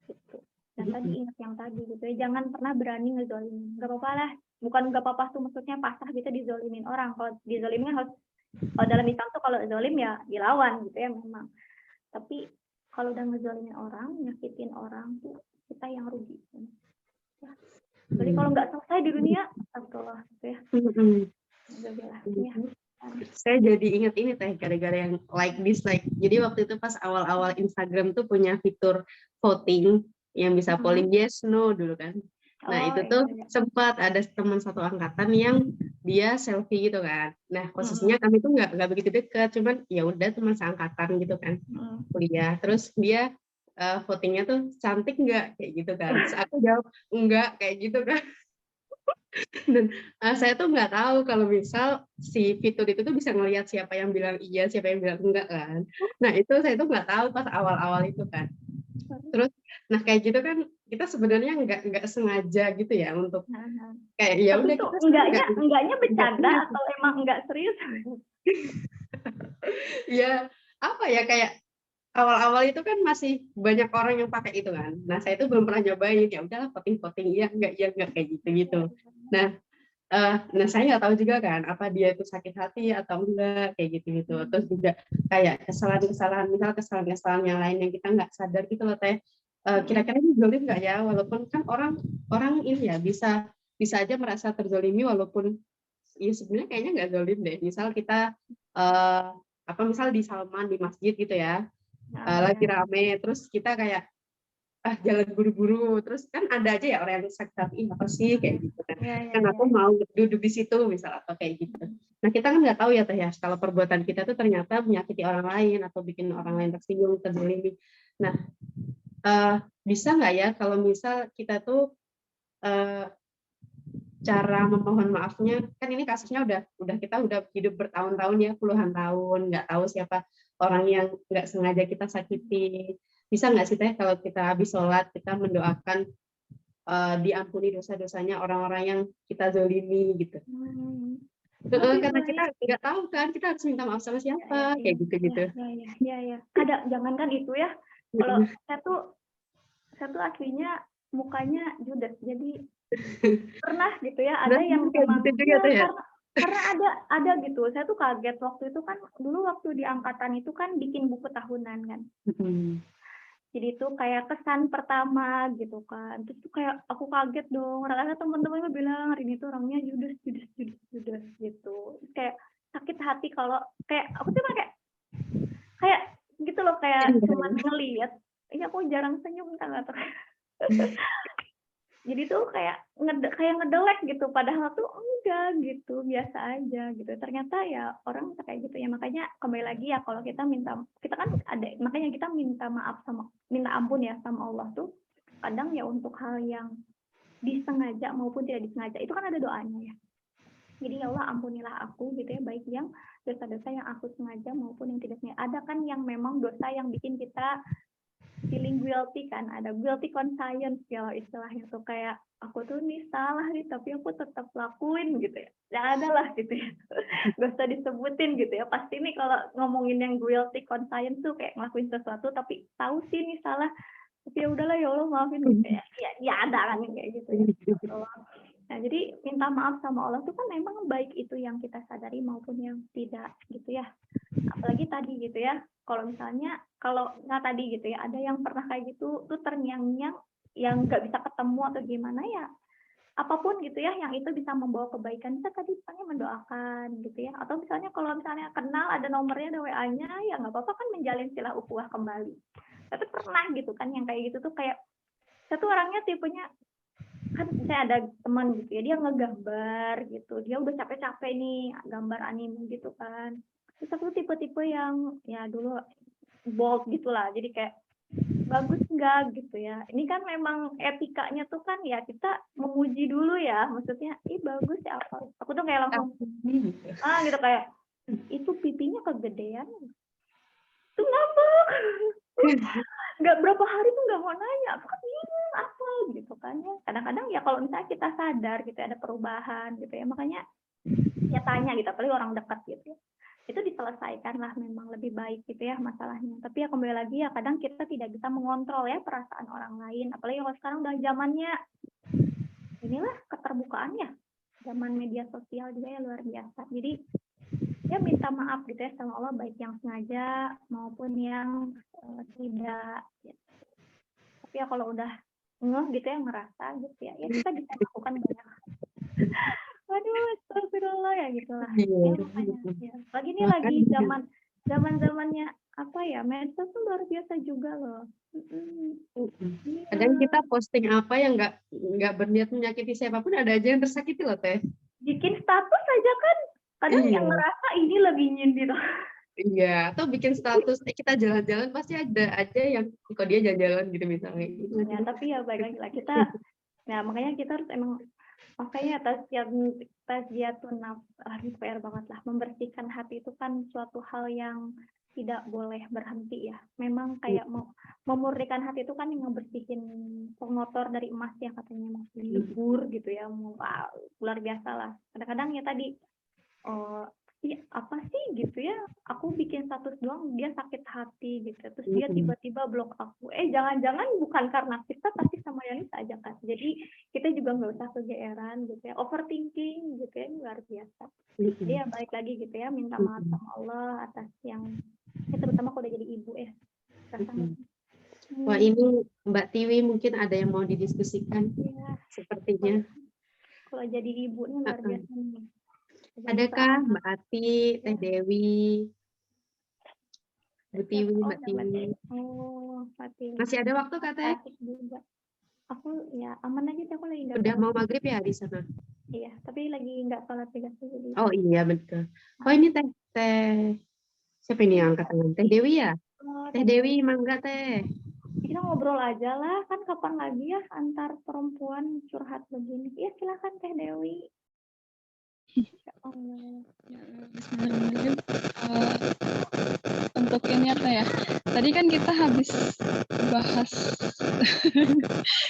gitu. Dan tadi ingat yang tadi gitu ya, jangan pernah berani ngezolimin, nggak apa-apa lah bukan nggak apa-apa tuh maksudnya pasrah gitu dizolimin orang. Kalau dizolimin kan harus, kalau dalam Islam tuh kalau zolim ya dilawan gitu ya memang. Tapi kalau udah ngezolimin orang, nyakitin orang tuh kita yang rugi. Ya. Jadi kalau nggak selesai di dunia, astagfirullah gitu ya. Alhamdulillah. Ya. Saya jadi ingat ini teh gara-gara yang like dislike. Jadi waktu itu pas awal-awal Instagram tuh punya fitur voting yang bisa polling yes no dulu kan. Nah itu tuh sempat ada teman satu angkatan yang dia selfie gitu kan. Nah posisinya kami tuh nggak begitu dekat, cuman ya udah teman seangkatan gitu kan kuliah. Terus dia votingnya tuh cantik nggak kayak gitu kan. Terus aku jawab enggak kayak gitu kan. Dan saya tuh nggak tahu kalau misal si fitur itu tuh bisa ngelihat siapa yang bilang iya, siapa yang bilang enggak kan. Nah itu saya tuh nggak tahu pas awal-awal itu kan. Terus, nah kayak gitu kan kita sebenarnya nggak sengaja gitu ya untuk kayak ya udah tuh kita enggaknya bercanda atau emang enggak serius? Ya apa ya kayak awal-awal itu kan masih banyak orang yang pakai itu kan. Nah saya itu belum pernah nyobain, ya udahlah voting iya enggak kayak gitu. Nah saya nggak tahu juga kan apa dia itu sakit hati atau enggak kayak gitu. Terus juga kayak kesalahan yang lain yang kita nggak sadar gitu loh teh. Kira-kira ini zolim nggak ya? Walaupun kan orang ini ya bisa aja merasa terzolimi walaupun ya sebenarnya kayaknya nggak zolim deh. Misal kita misal di Salman di masjid gitu ya, lagi rame, terus kita kayak jalan buru-buru, terus kan ada aja ya orang yang sakit hati apa sih kayak gitu kan. Kan aku mau duduk di situ misal atau kayak gitu. Nah kita kan nggak tahu ya teh ya kalau perbuatan kita tuh ternyata menyakiti orang lain atau bikin orang lain tersinggung, terzalimi. Nah bisa nggak ya kalau misal kita tuh cara memohon maafnya, kan ini kasusnya kita udah hidup bertahun-tahun ya, puluhan tahun, nggak tahu siapa orang yang nggak sengaja kita sakiti. Bisa nggak sih teh kalau kita habis sholat kita mendoakan diampuni dosa-dosanya orang-orang yang kita zolimi gitu. Karena kita nggak tahu kan kita harus minta maaf sama siapa kayak gitu. Ya. Ada jangankan itu ya. Kalau saya tuh aslinya mukanya judes, jadi pernah gitu ya ada yang memang gitu juga, ya? karena ada gitu. Saya tuh kaget waktu itu kan dulu waktu di angkatan itu kan bikin buku tahunan kan. Jadi itu kayak kesan pertama gitu kan. Terus tuh kayak aku kaget dong. Rata-rata teman-teman bilang hari ini tuh orangnya judes gitu. Kayak sakit hati kalau kayak aku tuh kayak gitu loh, kayak cuma ngelihat. Ini aku jarang senyum kan atau jadi tuh kayak ngedelek gitu, padahal tuh enggak gitu, biasa aja gitu. Ternyata ya orang kayak gitu ya. Makanya kembali lagi ya kalau kita kan ada, makanya kita minta ampun ya sama Allah tuh kadang ya untuk hal yang disengaja maupun tidak disengaja. Itu kan ada doanya ya. Jadi ya Allah ampunilah aku gitu ya, baik yang dosa-dosa yang aku sengaja maupun yang tidak sengaja. Ada kan yang memang dosa yang bikin kita feeling guilty kan, ada guilty conscience ya istilahnya tuh, kayak aku tuh nih salah nih tapi aku tetap lakuin gitu ya. Ya ada lah gitu ya. Gak usah disebutin gitu ya. Pasti nih kalau ngomongin yang guilty conscience tuh kayak ngelakuin sesuatu tapi tahu sih nih salah. Tapi ya udahlah ya Allah maafin gitu ya. Ya ada kan kayak gitu ya. Nah, jadi minta maaf sama Allah tuh kan memang baik itu yang kita sadari maupun yang tidak gitu ya. Apalagi tadi gitu ya, kalau misalnya kalau nggak tadi gitu ya, ada yang pernah kayak gitu tuh terngiang-ngiang yang nggak bisa ketemu atau gimana ya, apapun gitu ya yang itu bisa membawa kebaikan, kita tadi misalnya mendoakan gitu ya, atau misalnya kalau misalnya kenal ada nomornya, ada WA-nya, ya nggak apa-apa kan menjalin silah ukhuwah kembali. Tapi pernah gitu kan yang kayak gitu tuh kayak satu orangnya tipenya kan, saya ada teman gitu ya, dia ngegambar gitu, dia udah capek-capek nih gambar anime gitu kan. Terus aku tipe-tipe yang ya dulu bold gitulah, jadi kayak bagus enggak gitu ya. Ini kan memang etikanya tuh kan ya kita memuji dulu ya, maksudnya bagus ya apa. Aku tuh kayak langsung gitu kayak itu pipinya kegedean. Tuh ngambek. Nggak berapa hari tuh nggak mau nanya, apa gitu kan ya. Kadang-kadang ya kalau misalnya kita sadar gitu ada perubahan gitu ya, makanya ya tanya gitu, apalagi orang dekat gitu ya. Itu diselesaikan lah memang lebih baik gitu ya masalahnya. Tapi ya kembali lagi ya kadang kita tidak bisa mengontrol ya perasaan orang lain, apalagi kalau sekarang udah zamannya inilah keterbukaan ya. zaman media sosial juga ya luar biasa. Jadi ya minta maaf gitu ya sama Allah, baik yang sengaja maupun yang tidak gitu. Tapi ya kalau udah ngeh gitu ya, ngerasa gitu ya kita bisa lakukan banyak. Waduh, astagfirullah ya gitulah. Ya makanya ya. Lagi ini lagi zamannya apa ya, medsos tuh luar biasa juga loh. Kadang kita posting apa yang nggak berniat menyakiti siapapun, ada aja yang tersakiti loh Teh. Bikin status aja kan kadang yang ngerasa ini lebih nyindir. Iya, atau bikin status kita jalan-jalan, pasti ada aja yang kok dia jalan-jalan gitu misalnya. Ya tapi ya baik lagi lah kita, ya makanya kita harus emang makanya tasjiyatun nafs harus PR banget lah. Membersihkan hati itu kan suatu hal yang tidak boleh berhenti ya. Memang kayak memurnikan hati itu kan yang ngebersihin pengotor dari emas ya katanya, masih lebur gitu ya. Wow, luar biasa lah. Kadang-kadang ya tadi apa sih gitu ya, aku bikin status doang dia sakit hati gitu, terus dia tiba-tiba blok aku, jangan-jangan bukan karena kita, pasti sama yang aja kan. Jadi kita juga nggak usah kegeeran gitu ya, overthinking gitu ya, luar biasa. Jadi ya balik lagi gitu ya, minta maaf sama Allah atas yang terutama kalau udah jadi ibu ya. Wah, ini Mbak Tiwi mungkin ada yang mau didiskusikan ya, sepertinya. Kalau jadi ibu nih luar biasa nih. Adakah Mbak Ati, Teh Dewi, Bu Tiwi, Mbak Tiwi? Oh, Mbak Tiwi. Masih ada waktu Kak Teh? Juga. Aku ya aman aja sih, aku lagi nggak. Udah mau maghrib ya di sana? Iya, tapi lagi nggak sholat juga sih. Jadi. Oh iya betul. Oh ini Teh. Siapa ini yang angkat tangan? Teh Dewi ya? Teh Dewi, mangga Teh. Kita ngobrol aja lah, kan kapan lagi ya antar perempuan curhat begini. Iya silakan Teh Dewi. Ya Allah. Untuk ini apa ya? Tadi kan kita habis bahas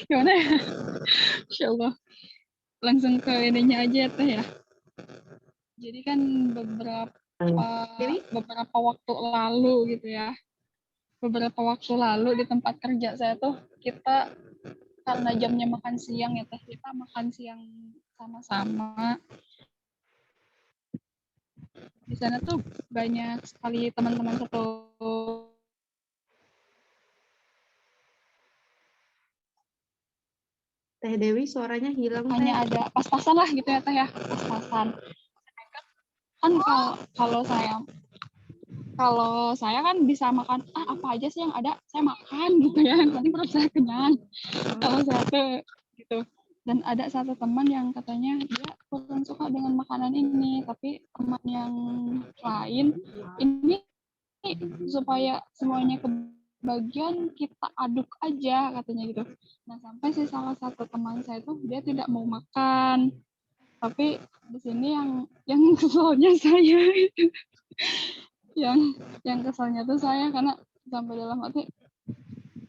gimana ya? Insya Allah. Langsung ke ininya aja Teh ya. Jadi kan beberapa waktu lalu gitu ya. Beberapa waktu lalu di tempat kerja saya tuh kita karena jamnya makan siang ya Teh, kita makan siang sama-sama. Di sana tuh banyak sekali teman-teman satu. Teh Dewi suaranya hilang. Hanya ada pas-pasan lah gitu ya Teh ya, pas-pasan. Kan kalau saya kan bisa makan apa aja sih yang ada saya makan gitu ya, yang penting perut saya kenyang. Kalau saya tuh gitu. Dan ada satu teman yang katanya dia kurang suka dengan makanan ini, tapi teman yang lain ini supaya semuanya kebagian kita aduk aja katanya gitu. Nah sampai sih salah satu teman saya tuh dia tidak mau makan, tapi di sini yang keselnya saya itu yang keselnya tuh saya karena sampai dalam hati,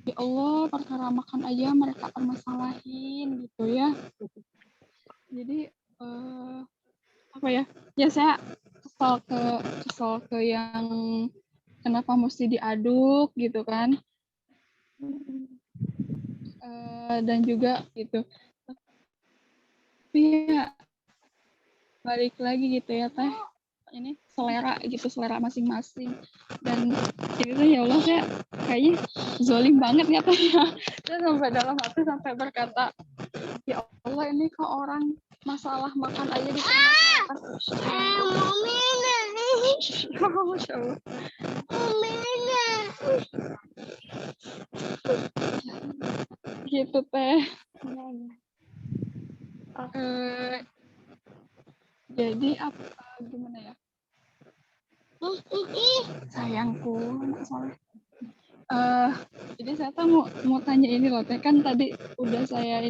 ya Allah perkara makan aja mereka permasalahin gitu ya. Jadi apa ya saya kesel ke yang kenapa mesti diaduk gitu kan, dan juga gitu. Tapi ya balik lagi gitu ya Teh, ini selera masing-masing. Dan itu ya Allah saya kayaknya zolim banget ya Teh ya. Saya sampai dalam hati sampai berkata, ya Allah ini kok orang masalah makan aja di Masya Allah. Gitu Teh. Jadi apa gimana ya? Sayangku, soalnya. Jadi saya tuh mau tanya ini loh Teh, kan tadi udah saya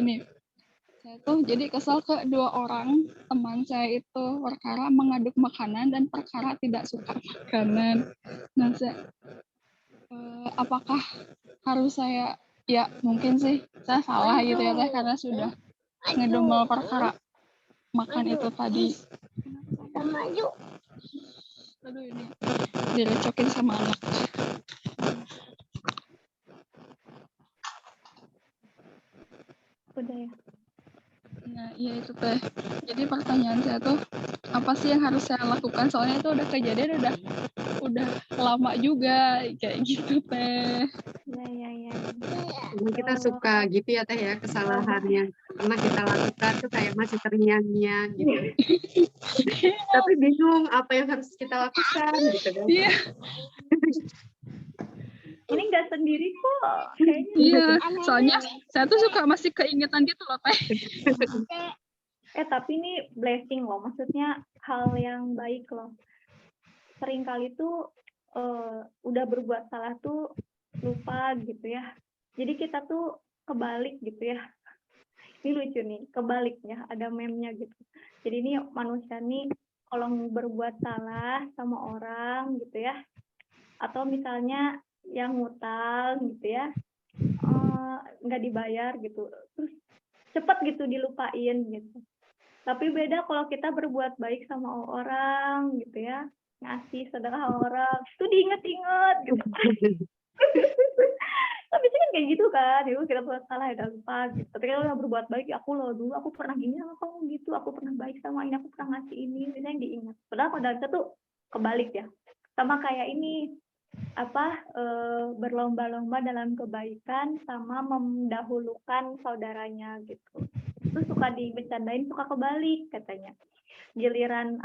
tuh jadi kesal ke dua orang teman saya itu perkara mengaduk makanan dan perkara tidak suka makanan. Nah apakah harus saya, ya mungkin sih saya salah gitu ya Teh karena sudah ngedumel perkara makan itu tadi. Aduh ini direcokin sama anak. Udah ya. Nah, iya itu teh. Jadi pertanyaan saya tuh apa sih yang harus saya lakukan? Soalnya itu udah kejadian udah lama juga kayak gitu teh. Ya. Emang kita suka gitu ya Teh ya, kesalahan yang pernah kita lakukan tuh kayak masih terngiang-ngiang gitu. Tapi bingung apa yang harus kita lakukan gitu kan. Iya, Ini nggak sendiri kok. Kayaknya iya. Soalnya saya tuh suka masih keingetan gitu loh teh. tapi ini blessing loh. Maksudnya hal yang baik loh. Seringkali tuh udah berbuat salah tuh lupa gitu ya. Jadi kita tuh kebalik gitu ya. Ini lucu nih, kebaliknya ada meme-nya gitu. Jadi ini manusia nih kalau berbuat salah sama orang gitu ya, atau misalnya yang ngutang gitu ya, nggak dibayar gitu, terus cepet gitu dilupain gitu. Tapi beda kalau kita berbuat baik sama orang gitu ya, ngasih sedekah orang, itu diinget-inget gitu. Tapi sih kan kayak gitu kan, dulu kita buat salah ya lupa gitu. Tapi kalau udah berbuat baik, ya aku loh dulu aku pernah gini sama kamu gitu, aku pernah baik sama ini, aku pernah ngasih ini, biasanya diingat. Padahal pada kita tuh kebalik ya. Sama kayak ini berlomba-lomba dalam kebaikan sama mendahulukan saudaranya gitu. Itu suka dibecandain, suka kebalik katanya. Giliran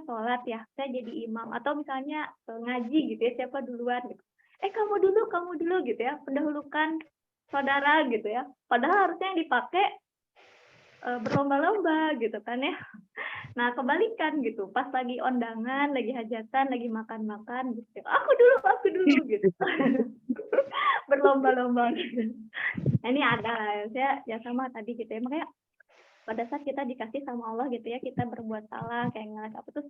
sholat ya, saya jadi imam atau misalnya ngaji gitu ya, siapa duluan gitu. Kamu dulu gitu ya, pendahulukan saudara gitu ya. Padahal harusnya yang dipakai berlomba-lomba gitu kan ya. Nah, kebalikan gitu. Pas lagi ondangan, lagi hajatan, lagi makan-makan gitu. Aku dulu gitu. Berlomba-lomba gitu. Nah, ini ada saya ya sama tadi gitu ya. Makanya pada saat kita dikasih sama Allah gitu ya, kita berbuat salah kayak ngeles apa terus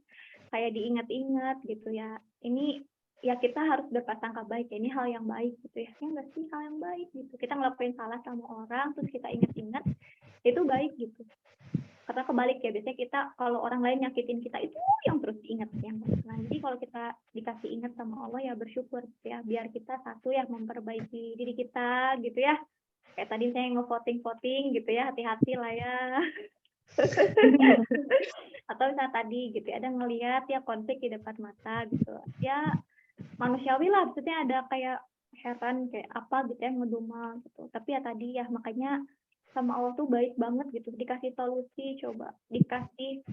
kayak diingat-ingat gitu ya. Ini ya kita harus berprasangka baik ya, ini hal yang baik gitu ya. Ya enggak sih, hal yang baik gitu. Kita ngelakuin salah sama orang terus kita ingat-ingat, itu baik gitu. Karena kebalik ya, biasanya kita kalau orang lain nyakitin kita itu yang terus diingat yang nah, jadi kalau kita dikasih ingat sama Allah ya bersyukur ya, biar kita satu yang memperbaiki diri kita gitu ya. Kayak tadi saya nge-voting gitu ya, hati-hati lah ya. Atau misalnya tadi gitu ada ngelihat ya konflik di depan mata gitu ya, manusiawi lah, maksudnya ada kayak heran kayak apa gitu ya ngedumel gitu. Tapi ya tadi ya makanya sama Allah tuh baik banget gitu, dikasih solusi, coba dikasih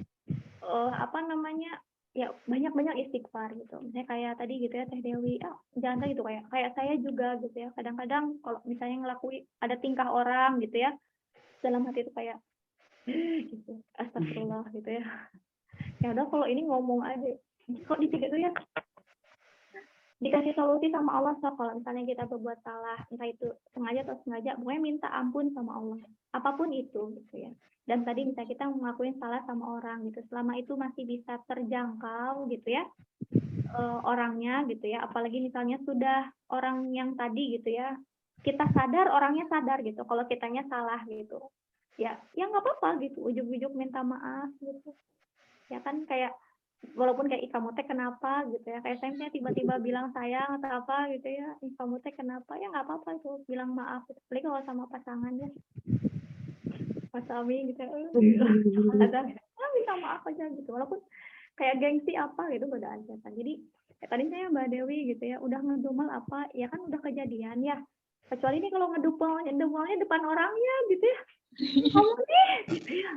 ya banyak-banyak istighfar gitu. Misalnya kayak tadi gitu ya Teh Dewi, jangan gitu kayak saya juga gitu ya. Kadang-kadang kalau misalnya ngelakuin ada tingkah orang gitu ya, dalam hati itu kayak gitu, astagfirullah gitu ya. Ya udah kalau ini ngomong aja, kok dipikir tuh ya dikasih solusi sama Allah. So kalau misalnya kita berbuat salah, entah itu sengaja atau sengaja, pokoknya minta ampun sama Allah, apapun itu gitu ya. Dan tadi misalnya kita ngelakuin salah sama orang gitu, selama itu masih bisa terjangkau gitu ya orangnya gitu ya, apalagi misalnya sudah orang yang tadi gitu ya, kita sadar orangnya sadar gitu kalau kitanya salah gitu ya nggak apa-apa gitu, ujuk-ujuk minta maaf gitu ya kan. Kayak walaupun kayak kamu teh kenapa gitu ya, kayak saya tiba-tiba bilang sayang atau apa gitu ya, kamu teh kenapa, ya nggak apa-apa itu bilang maaf, apalagi kalau sama pasangannya, pas suami gitu ada minta maaf aja gitu, walaupun kayak gengsi apa gitu beda aja kan. Jadi tadi saya Mbak Dewi gitu ya udah ngedumel apa ya kan udah kejadian ya, kecuali ini kalau ngedumelnya depan orangnya gitu ya, kamu nih gitu ya.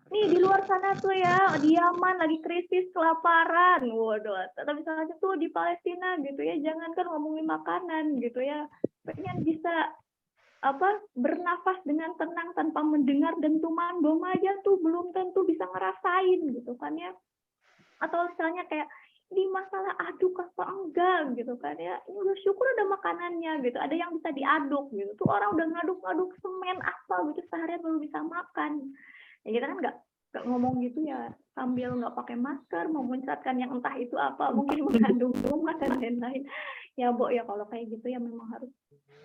Nih di luar sana tuh ya, di Yaman lagi krisis kelaparan, waduh. Atau misalnya tuh di Palestina gitu ya, jangankan ngomongin makanan gitu ya, pengen bisa bernafas dengan tenang tanpa mendengar dentuman bom aja tuh belum tentu bisa ngerasain gitu kan ya. Atau misalnya kayak di masalah aduk apa enggak gitu kan ya, ini udah syukur ada makanannya gitu, ada yang bisa diaduk gitu, tuh orang udah ngaduk-ngaduk semen apa gitu seharian baru bisa makan. Ya kita kan nggak ngomong gitu ya sambil nggak pakai masker, mau mencatkan yang entah itu apa, mungkin mengandung kuman dan lain-lain. Ya Bo ya kalau kayak gitu ya memang harus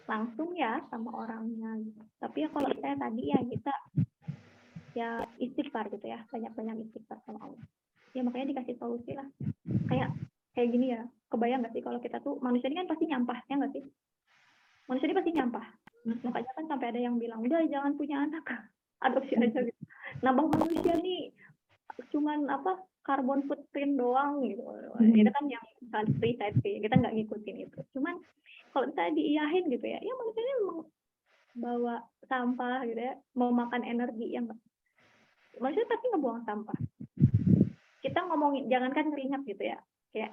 langsung ya sama orangnya gitu. Tapi ya kalau saya tadi ya kita ya istighfar gitu ya, banyak-banyak istighfar sama Allah. Ya makanya dikasih solusi lah. Kayak gini ya, kebayang nggak sih kalau kita tuh manusia ini kan pasti nyampah ya nggak sih? Manusia ini pasti nyampah. Makanya kan sampai ada ada yang bilang udah jangan punya anak, adopsi aja gitu. Nambah manusia nih cuman carbon footprint doang gitu. Itu kan yang free safety, kita nggak ngikutin itu. Cuman kalau misalnya diiyahin gitu ya manusianya memang bawa sampah gitu ya, mau makan energi yang manusia pasti ngebuang sampah. Kita ngomongin jangankan keringat gitu ya, kayak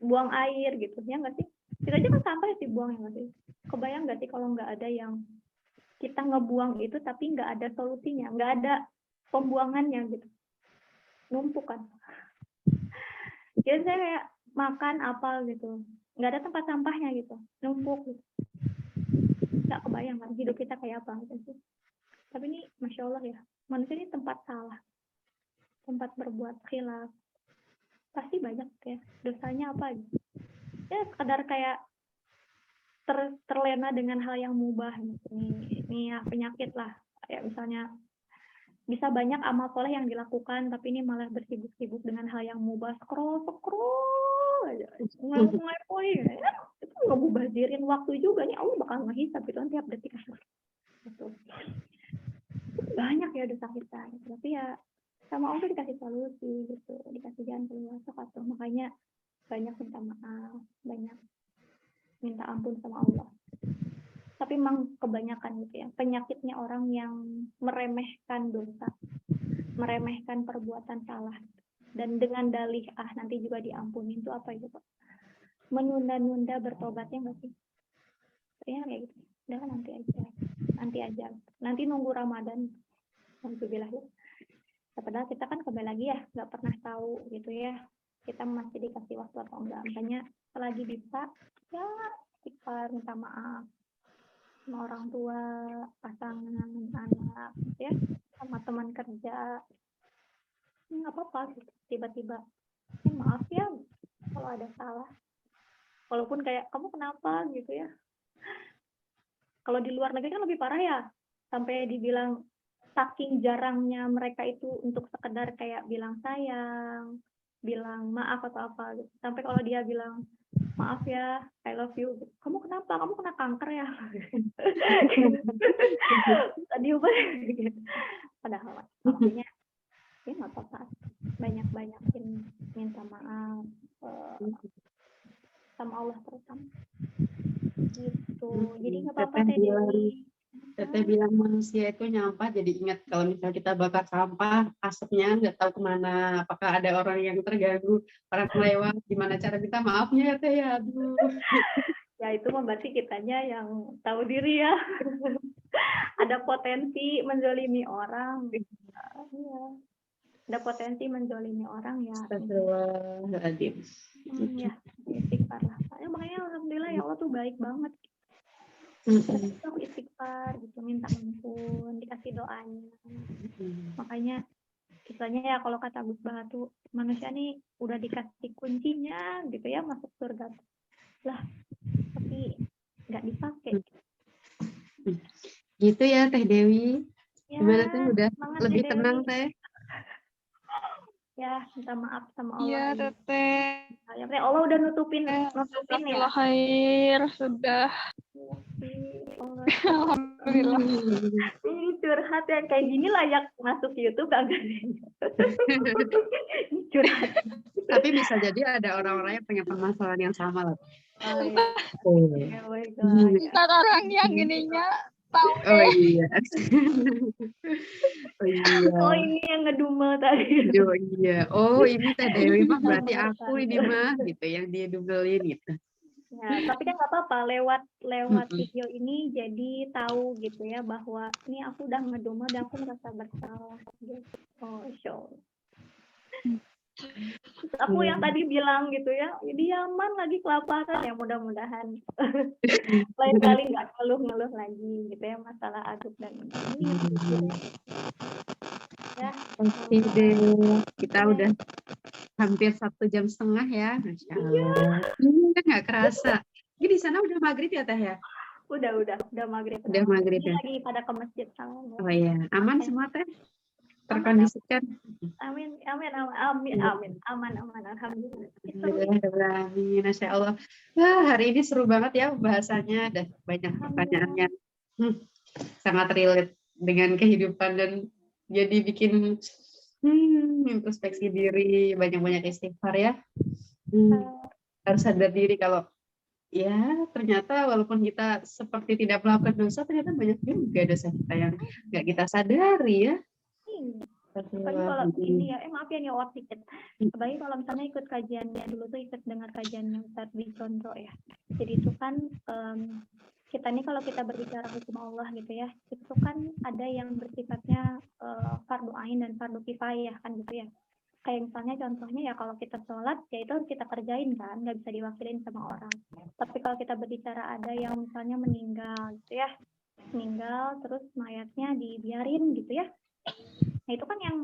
buang air gitu ya nggak sih? Kita aja kan sampah sih buang ya nggak sih? Kebayang nggak sih kalau nggak ada yang kita ngebuang itu tapi nggak ada solusinya, nggak ada pembuangannya gitu, numpuk kan? Jadi saya kayak makan apa gitu, nggak ada tempat sampahnya gitu, numpuk gitu. Nggak kebayang kan hidup kita kayak apa gitu sih. Tapi ini Masya Allah ya, manusia ini tempat salah, tempat berbuat khilaf, pasti banyak ya dosanya apa gitu. Ya sekedar kayak terlena dengan hal yang mubah gitu. Ini ya penyakit lah, kayak misalnya bisa banyak amal soleh yang dilakukan tapi ini malah bersibuk-sibuk dengan hal yang mubah, scroll aja, ngelepoi ya, itu ngebubazirin waktu juga nih. Allah bakal ngehisab gitu kan tiap detik gitu. Banyak ya dosa kita gitu. Tapi ya sama Allah dikasih solusi gitu, dikasih jalan keluar atau makanya banyak minta maaf, banyak minta ampun sama Allah. Tapi memang kebanyakan gitu ya penyakitnya orang yang meremehkan dosa, meremehkan perbuatan salah, dan dengan dalih nanti juga diampuni. Itu apa itu Pak? Menunda-nunda bertobatnya nggak sih? Kayaknya kayak gitu. Udah kan nanti aja, nanti nunggu Ramadan. Alhamdulillah ya. Padahal kita kan kembali lagi ya nggak pernah tahu gitu ya, kita masih dikasih waktu atau enggak. Makanya selagi bisa ya istighfar, minta maaf sama orang tua, pasangan, anak ya, sama teman kerja. Nggak apa-apa gitu. Tiba-tiba maaf ya kalau ada salah, walaupun kayak kamu kenapa gitu ya. Kalau di luar negeri kan lebih parah ya, sampai dibilang saking jarangnya mereka itu untuk sekedar kayak bilang sayang, bilang maaf atau apa gitu. Sampai kalau dia bilang maaf ya, I love you, kamu kenapa? Kamu kena kanker ya? Tadi gitu. Padahal maksudnya ya nggak apa-apa, banyak-banyakin minta maaf sama Allah terutama gitu. Jadi nggak apa-apa Teteh bilang manusia itu nyampah, jadi ingat kalau misalnya kita bakar sampah, asapnya nggak tahu kemana. Apakah ada orang yang terganggu, orang lewat, gimana cara minta maafnya ya Teh ya? Aduh. Ya itu berarti kitanya yang tahu diri ya. Ada potensi menzolimi orang. Ya. Ada potensi menzolimi orang ya. Astagfirullahaladzim. Ya, istighfar lah. Makanya alhamdulillah ya Allah tuh baik banget. Kita istighfar gitu, minta ampun, dikasih doanya. Makanya istilahnya ya kalau kata Gus Bah tuh manusia nih udah dikasih kuncinya gitu ya masuk surga lah, tapi nggak dipakai. Gitu ya Teh Dewi. Ya, gimana tuh udah lebih Dewi. tenang Teh? Ya minta maaf sama Allah. Iya Teteh. Ya, Allah udah nutupin ya. Khair sudah. Alhamdulillah. Ini curhat ya kayak gini layak masuk YouTube agak. Curhat. Tapi bisa jadi ada orang-orang yang punya permasalahan yang sama lah. Ntar orang yang ininya tahu Oh iya. Oh ini yang ngedumel tadi. Oh iya. Oh ini Teh Dewi mah berarti aku ini mah gitu yang dia dumelin gitu. Ya, tapi kan nggak apa-apa lewat video ini jadi tahu gitu ya bahwa ini aku udah ngedumel dan aku merasa bersalah gitu. Oh, show. Aku yang tadi bilang gitu ya, dia aman lagi kelaparan ya, mudah-mudahan lain kali nggak ngeluh lagi gitu ya masalah aduk dan ini ya. Oke deh, kita udah hampir 1,5 jam ya, Masya Allah. Ini kan nggak kerasa. Ini di sana udah maghrib ya Teh ya? Udah maghrib. Udah maghrib ya. Lagi pada ke masjid sama. Oh iya, aman semua Teh? Terkondisikan. Amin. Aman. Alhamdulillah. Masya Allah. Wah, hari ini seru banget ya pembahasannya. Ada banyak pertanyaannya. sangat relate dengan kehidupan dan jadi bikin introspeksi diri, banyak-banyak istighfar ya. Harus sadar diri kalau ya ternyata walaupun kita seperti tidak melakukan dosa, ternyata banyak juga dosa kita yang nggak kita sadari ya. Apalagi kalau ini ya, maaf ya nyawat dikit. Apalagi kalau misalnya ikut kajiannya dulu tuh ikut dengar kajiannya Ustadz Biconro ya. Jadi itu kan kita nih kalau kita berbicara hukum Allah gitu ya, itu kan ada yang bersifatnya fardu ain dan fardu kifayah kan gitu ya. Kayak misalnya contohnya ya kalau kita sholat ya itu harus kita kerjain kan, nggak bisa diwakilin sama orang. Tapi kalau kita berbicara ada yang misalnya meninggal gitu ya, meninggal terus mayatnya dibiarin gitu ya. Nah itu kan yang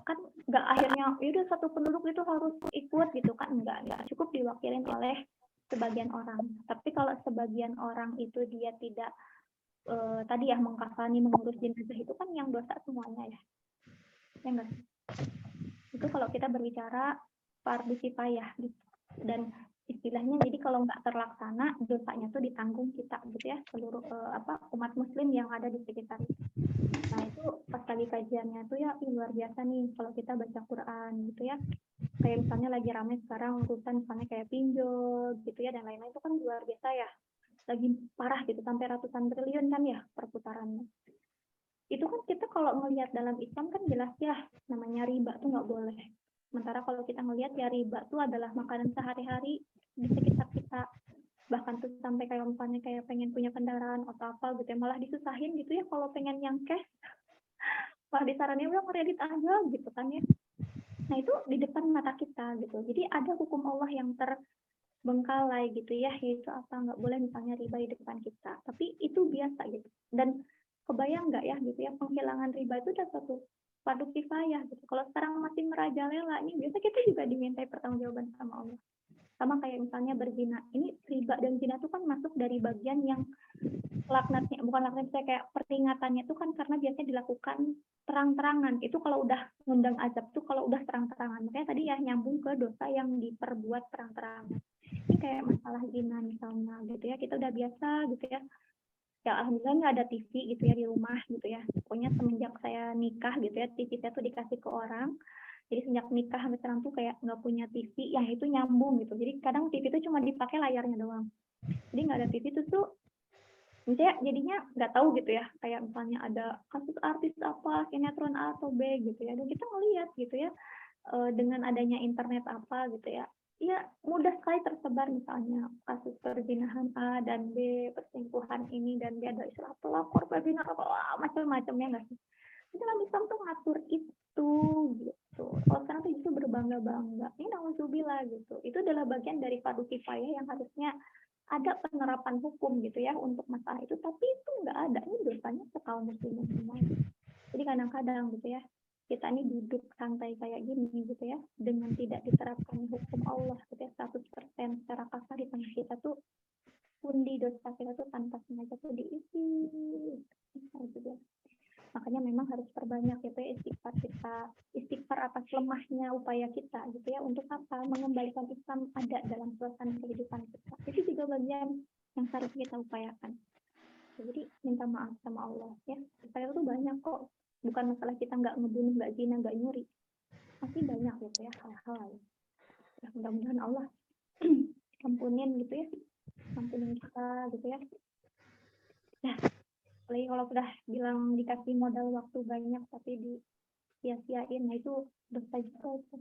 kan nggak akhirnya udah satu penduduk itu harus ikut gitu kan, nggak cukup diwakilin oleh sebagian orang. Tapi kalau sebagian orang itu dia tidak tadi ya mengkafani mengurus jenazah itu kan yang dosa semuanya ya enggak? Itu kalau kita berbicara fardu kifayah gitu. Dan istilahnya jadi kalau nggak terlaksana dosanya tuh ditanggung kita gitu ya, seluruh umat muslim yang ada di sekitar. Nah itu pas lagi kajiannya tuh ya luar biasa nih kalau kita baca Quran gitu ya. Kayak misalnya lagi ramai sekarang urusan misalnya kayak pinjol gitu ya dan lain-lain, itu kan luar biasa ya. Lagi parah gitu sampai ratusan triliun kan ya perputarannya. Itu kan kita kalau melihat dalam Islam kan jelas ya namanya riba tuh nggak boleh. Sementara kalau kita melihat ya riba tuh adalah makanan sehari-hari di sekitar kita. Bahkan tuh sampai kayak misalnya kayak pengen punya kendaraan atau apa gitu ya, malah disusahin gitu ya kalau pengen yang cash. Malah disaranin udah kredit aja gitu kan ya. Nah itu di depan mata kita gitu. Jadi ada hukum Allah yang terbengkalai gitu ya, yaitu apa nggak boleh misalnya riba di depan kita. Tapi itu biasa gitu. Dan kebayang nggak ya gitu ya penghilangan riba itu udah satu fardu kifayah gitu. Kalau sekarang masih merajalela ini biasa kita juga dimintai pertanggungjawaban sama Allah. Sama kayak misalnya berzina. Ini riba dan zina itu kan masuk dari bagian yang laknatnya, bukan laknatnya, saya kayak peringatannya itu kan karena biasanya dilakukan terang-terangan. Itu kalau udah ngundang azab tuh kalau udah terang-terangan. Makanya tadi ya nyambung ke dosa yang diperbuat terang-terangan. Ini kayak masalah zina misalnya gitu ya. Kita udah biasa gitu ya. Ya alhamdulillah nggak ada TV gitu ya di rumah gitu ya. Pokoknya semenjak saya nikah gitu ya, TV saya tuh dikasih ke orang. Jadi sejak nikah sampai sekarang tuh kayak nggak punya TV yang itu nyambung gitu. Jadi kadang TV itu cuma dipakai layarnya doang. Jadi nggak ada TV itu tuh misalnya jadinya nggak tahu gitu ya. Kayak misalnya ada kasus artis apa, sinetron A atau B gitu ya. Dan kita ngelihat gitu ya dengan adanya internet apa gitu ya. Ya mudah sekali tersebar misalnya kasus perzinahan A dan B, perselingkuhan ini dan B, ada istilah pelakor, perzinahan, macam-macamnya nggak sih? Itu dalam Islam tuh ngatur itu gitu. Kalau sekarang tuh justru berbangga-bangga. Ini nauzubillah gitu. Itu adalah bagian dari fardu kifayah yang harusnya ada penerapan hukum gitu ya untuk masalah itu, tapi itu nggak ada. Ini dosanya sekaum muslimin semua. Jadi kadang-kadang gitu ya kita ini duduk santai kayak gini gitu ya, dengan tidak diterapkan hukum Allah gitu ya 100% secara kasar di tengah kita tuh pundi dosa kita tuh tanpa sengaja tuh diisi gitu. Makanya memang harus perbanyak gitu ya istighfar kita, istighfar atas lemahnya upaya kita gitu ya, untuk apa? Mengembalikan Islam ada dalam suasana kehidupan kita. Itu juga bagian yang harus kita upayakan. Jadi minta maaf sama Allah ya. Supaya itu banyak kok. Bukan masalah kita nggak ngebunuh, nggak zina, nggak nyuri. Masih banyak gitu ya hal-hal lain. Ya, mudah-mudahan Allah ampunin gitu ya. Ampunin kita gitu ya. Ya, apalagi kalau sudah bilang dikasih modal waktu banyak tapi disia-siain, nah itu dosa juga itu.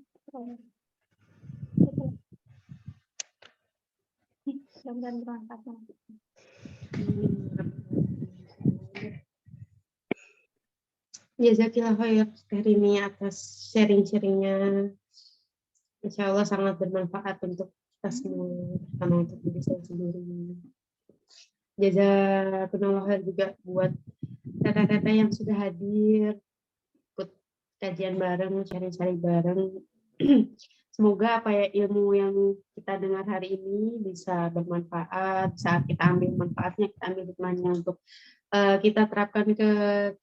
Nih, mudah-mudahan bermanfaat nanti. Jazakillah khair Karini atas sharing-sharingnya. Insya Allah sangat bermanfaat untuk kita semua, sama untuk diri saya sendiri. Jazakumullah khair juga buat kakak-kakak yang sudah hadir, ikut kajian bareng, sharing-sharing bareng. Semoga apa ya ilmu yang kita dengar hari ini bisa bermanfaat. Saat kita ambil manfaatnya, kita ambil hikmahnya untuk kita terapkan ke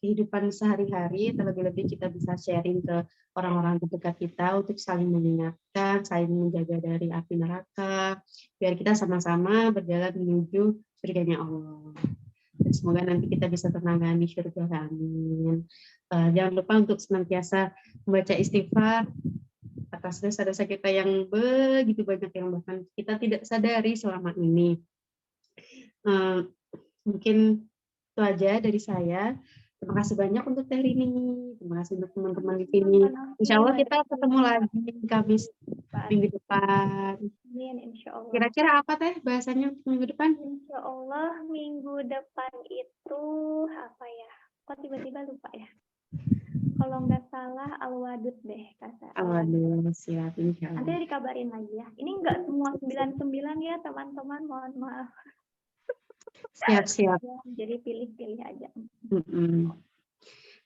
kehidupan sehari-hari. Terlebih-lebih kita bisa sharing ke orang-orang terdekat kita untuk saling mengingatkan, saling menjaga dari api neraka, biar kita sama-sama berjalan menuju surganya Allah. Semoga nanti kita bisa tenangan di surga. Amin. Jangan lupa untuk senantiasa membaca istighfar atas dosa-dosa kita yang begitu banyak yang bahkan kita tidak sadari selama ini. Mungkin itu aja dari saya. Terima kasih banyak untuk Teh Rini. Terima kasih untuk teman-teman di sini. Insya Allah kita ketemu lagi Kamis minggu depan. Amin, insya Allah. Kira-kira apa Teh bahasanya untuk minggu depan? Insya Allah minggu depan itu apa ya? Kok tiba-tiba lupa ya? Kalau nggak salah Al-Wadud deh kata. Aduh, siap insya Nanti Allah. dikabarin lagi ya. Ini nggak semua 99 ya teman-teman, mohon maaf. Siap. Ya, jadi pilih-pilih aja.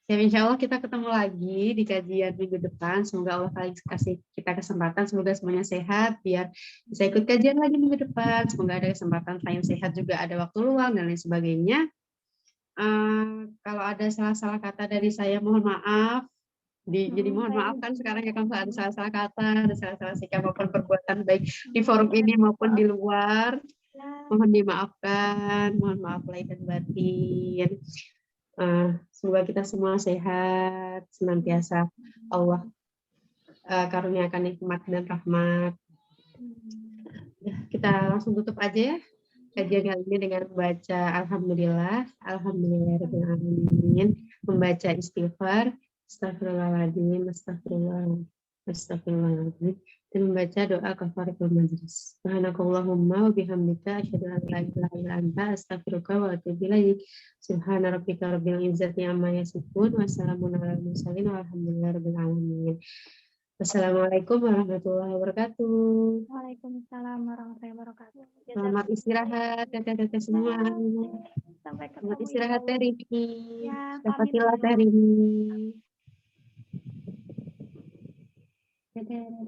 Siap, insya Allah kita ketemu lagi di kajian minggu depan. Semoga Allah kasih kita kesempatan. Semoga semuanya sehat biar bisa ikut kajian lagi minggu depan. Semoga ada kesempatan selain sehat juga ada waktu luang dan lain sebagainya. Kalau ada salah-salah kata dari saya mohon maaf. Jadi mohon maaf kan sekarang ya kalau ada salah-salah kata, ada salah-salah sikap maupun perbuatan baik di forum ini maupun di luar. Mohon dimaafkan, mohon maaf lahir dan batin. Semoga kita semua sehat, senantiasa Allah karuniakan nikmat dan rahmat. Kita langsung tutup aja ya kajian kali ini dengan membaca Alhamdulillahirrahmanirrahim, membaca istighfar, astagfirullahaladzim, astagfirullahaladzim, dan membaca doa kafaratul majlis. Subhanakallahumma wa bihamdika asyhadu an la ilaha illa anta astaghfiruka wa atubu ilaik. Subhana rabbika rabbil izzati amma yasifun wa salamun alal mursalin walhamdulillahi rabbil alamin. Assalamualaikum warahmatullahi wabarakatuh. Waalaikumsalam warahmatullahi wabarakatuh. Selamat istirahat teteh-teteh semua. Sampai ketemu. Selamat istirahat Teh Rini. Ya, Dapatilah Teh Rini.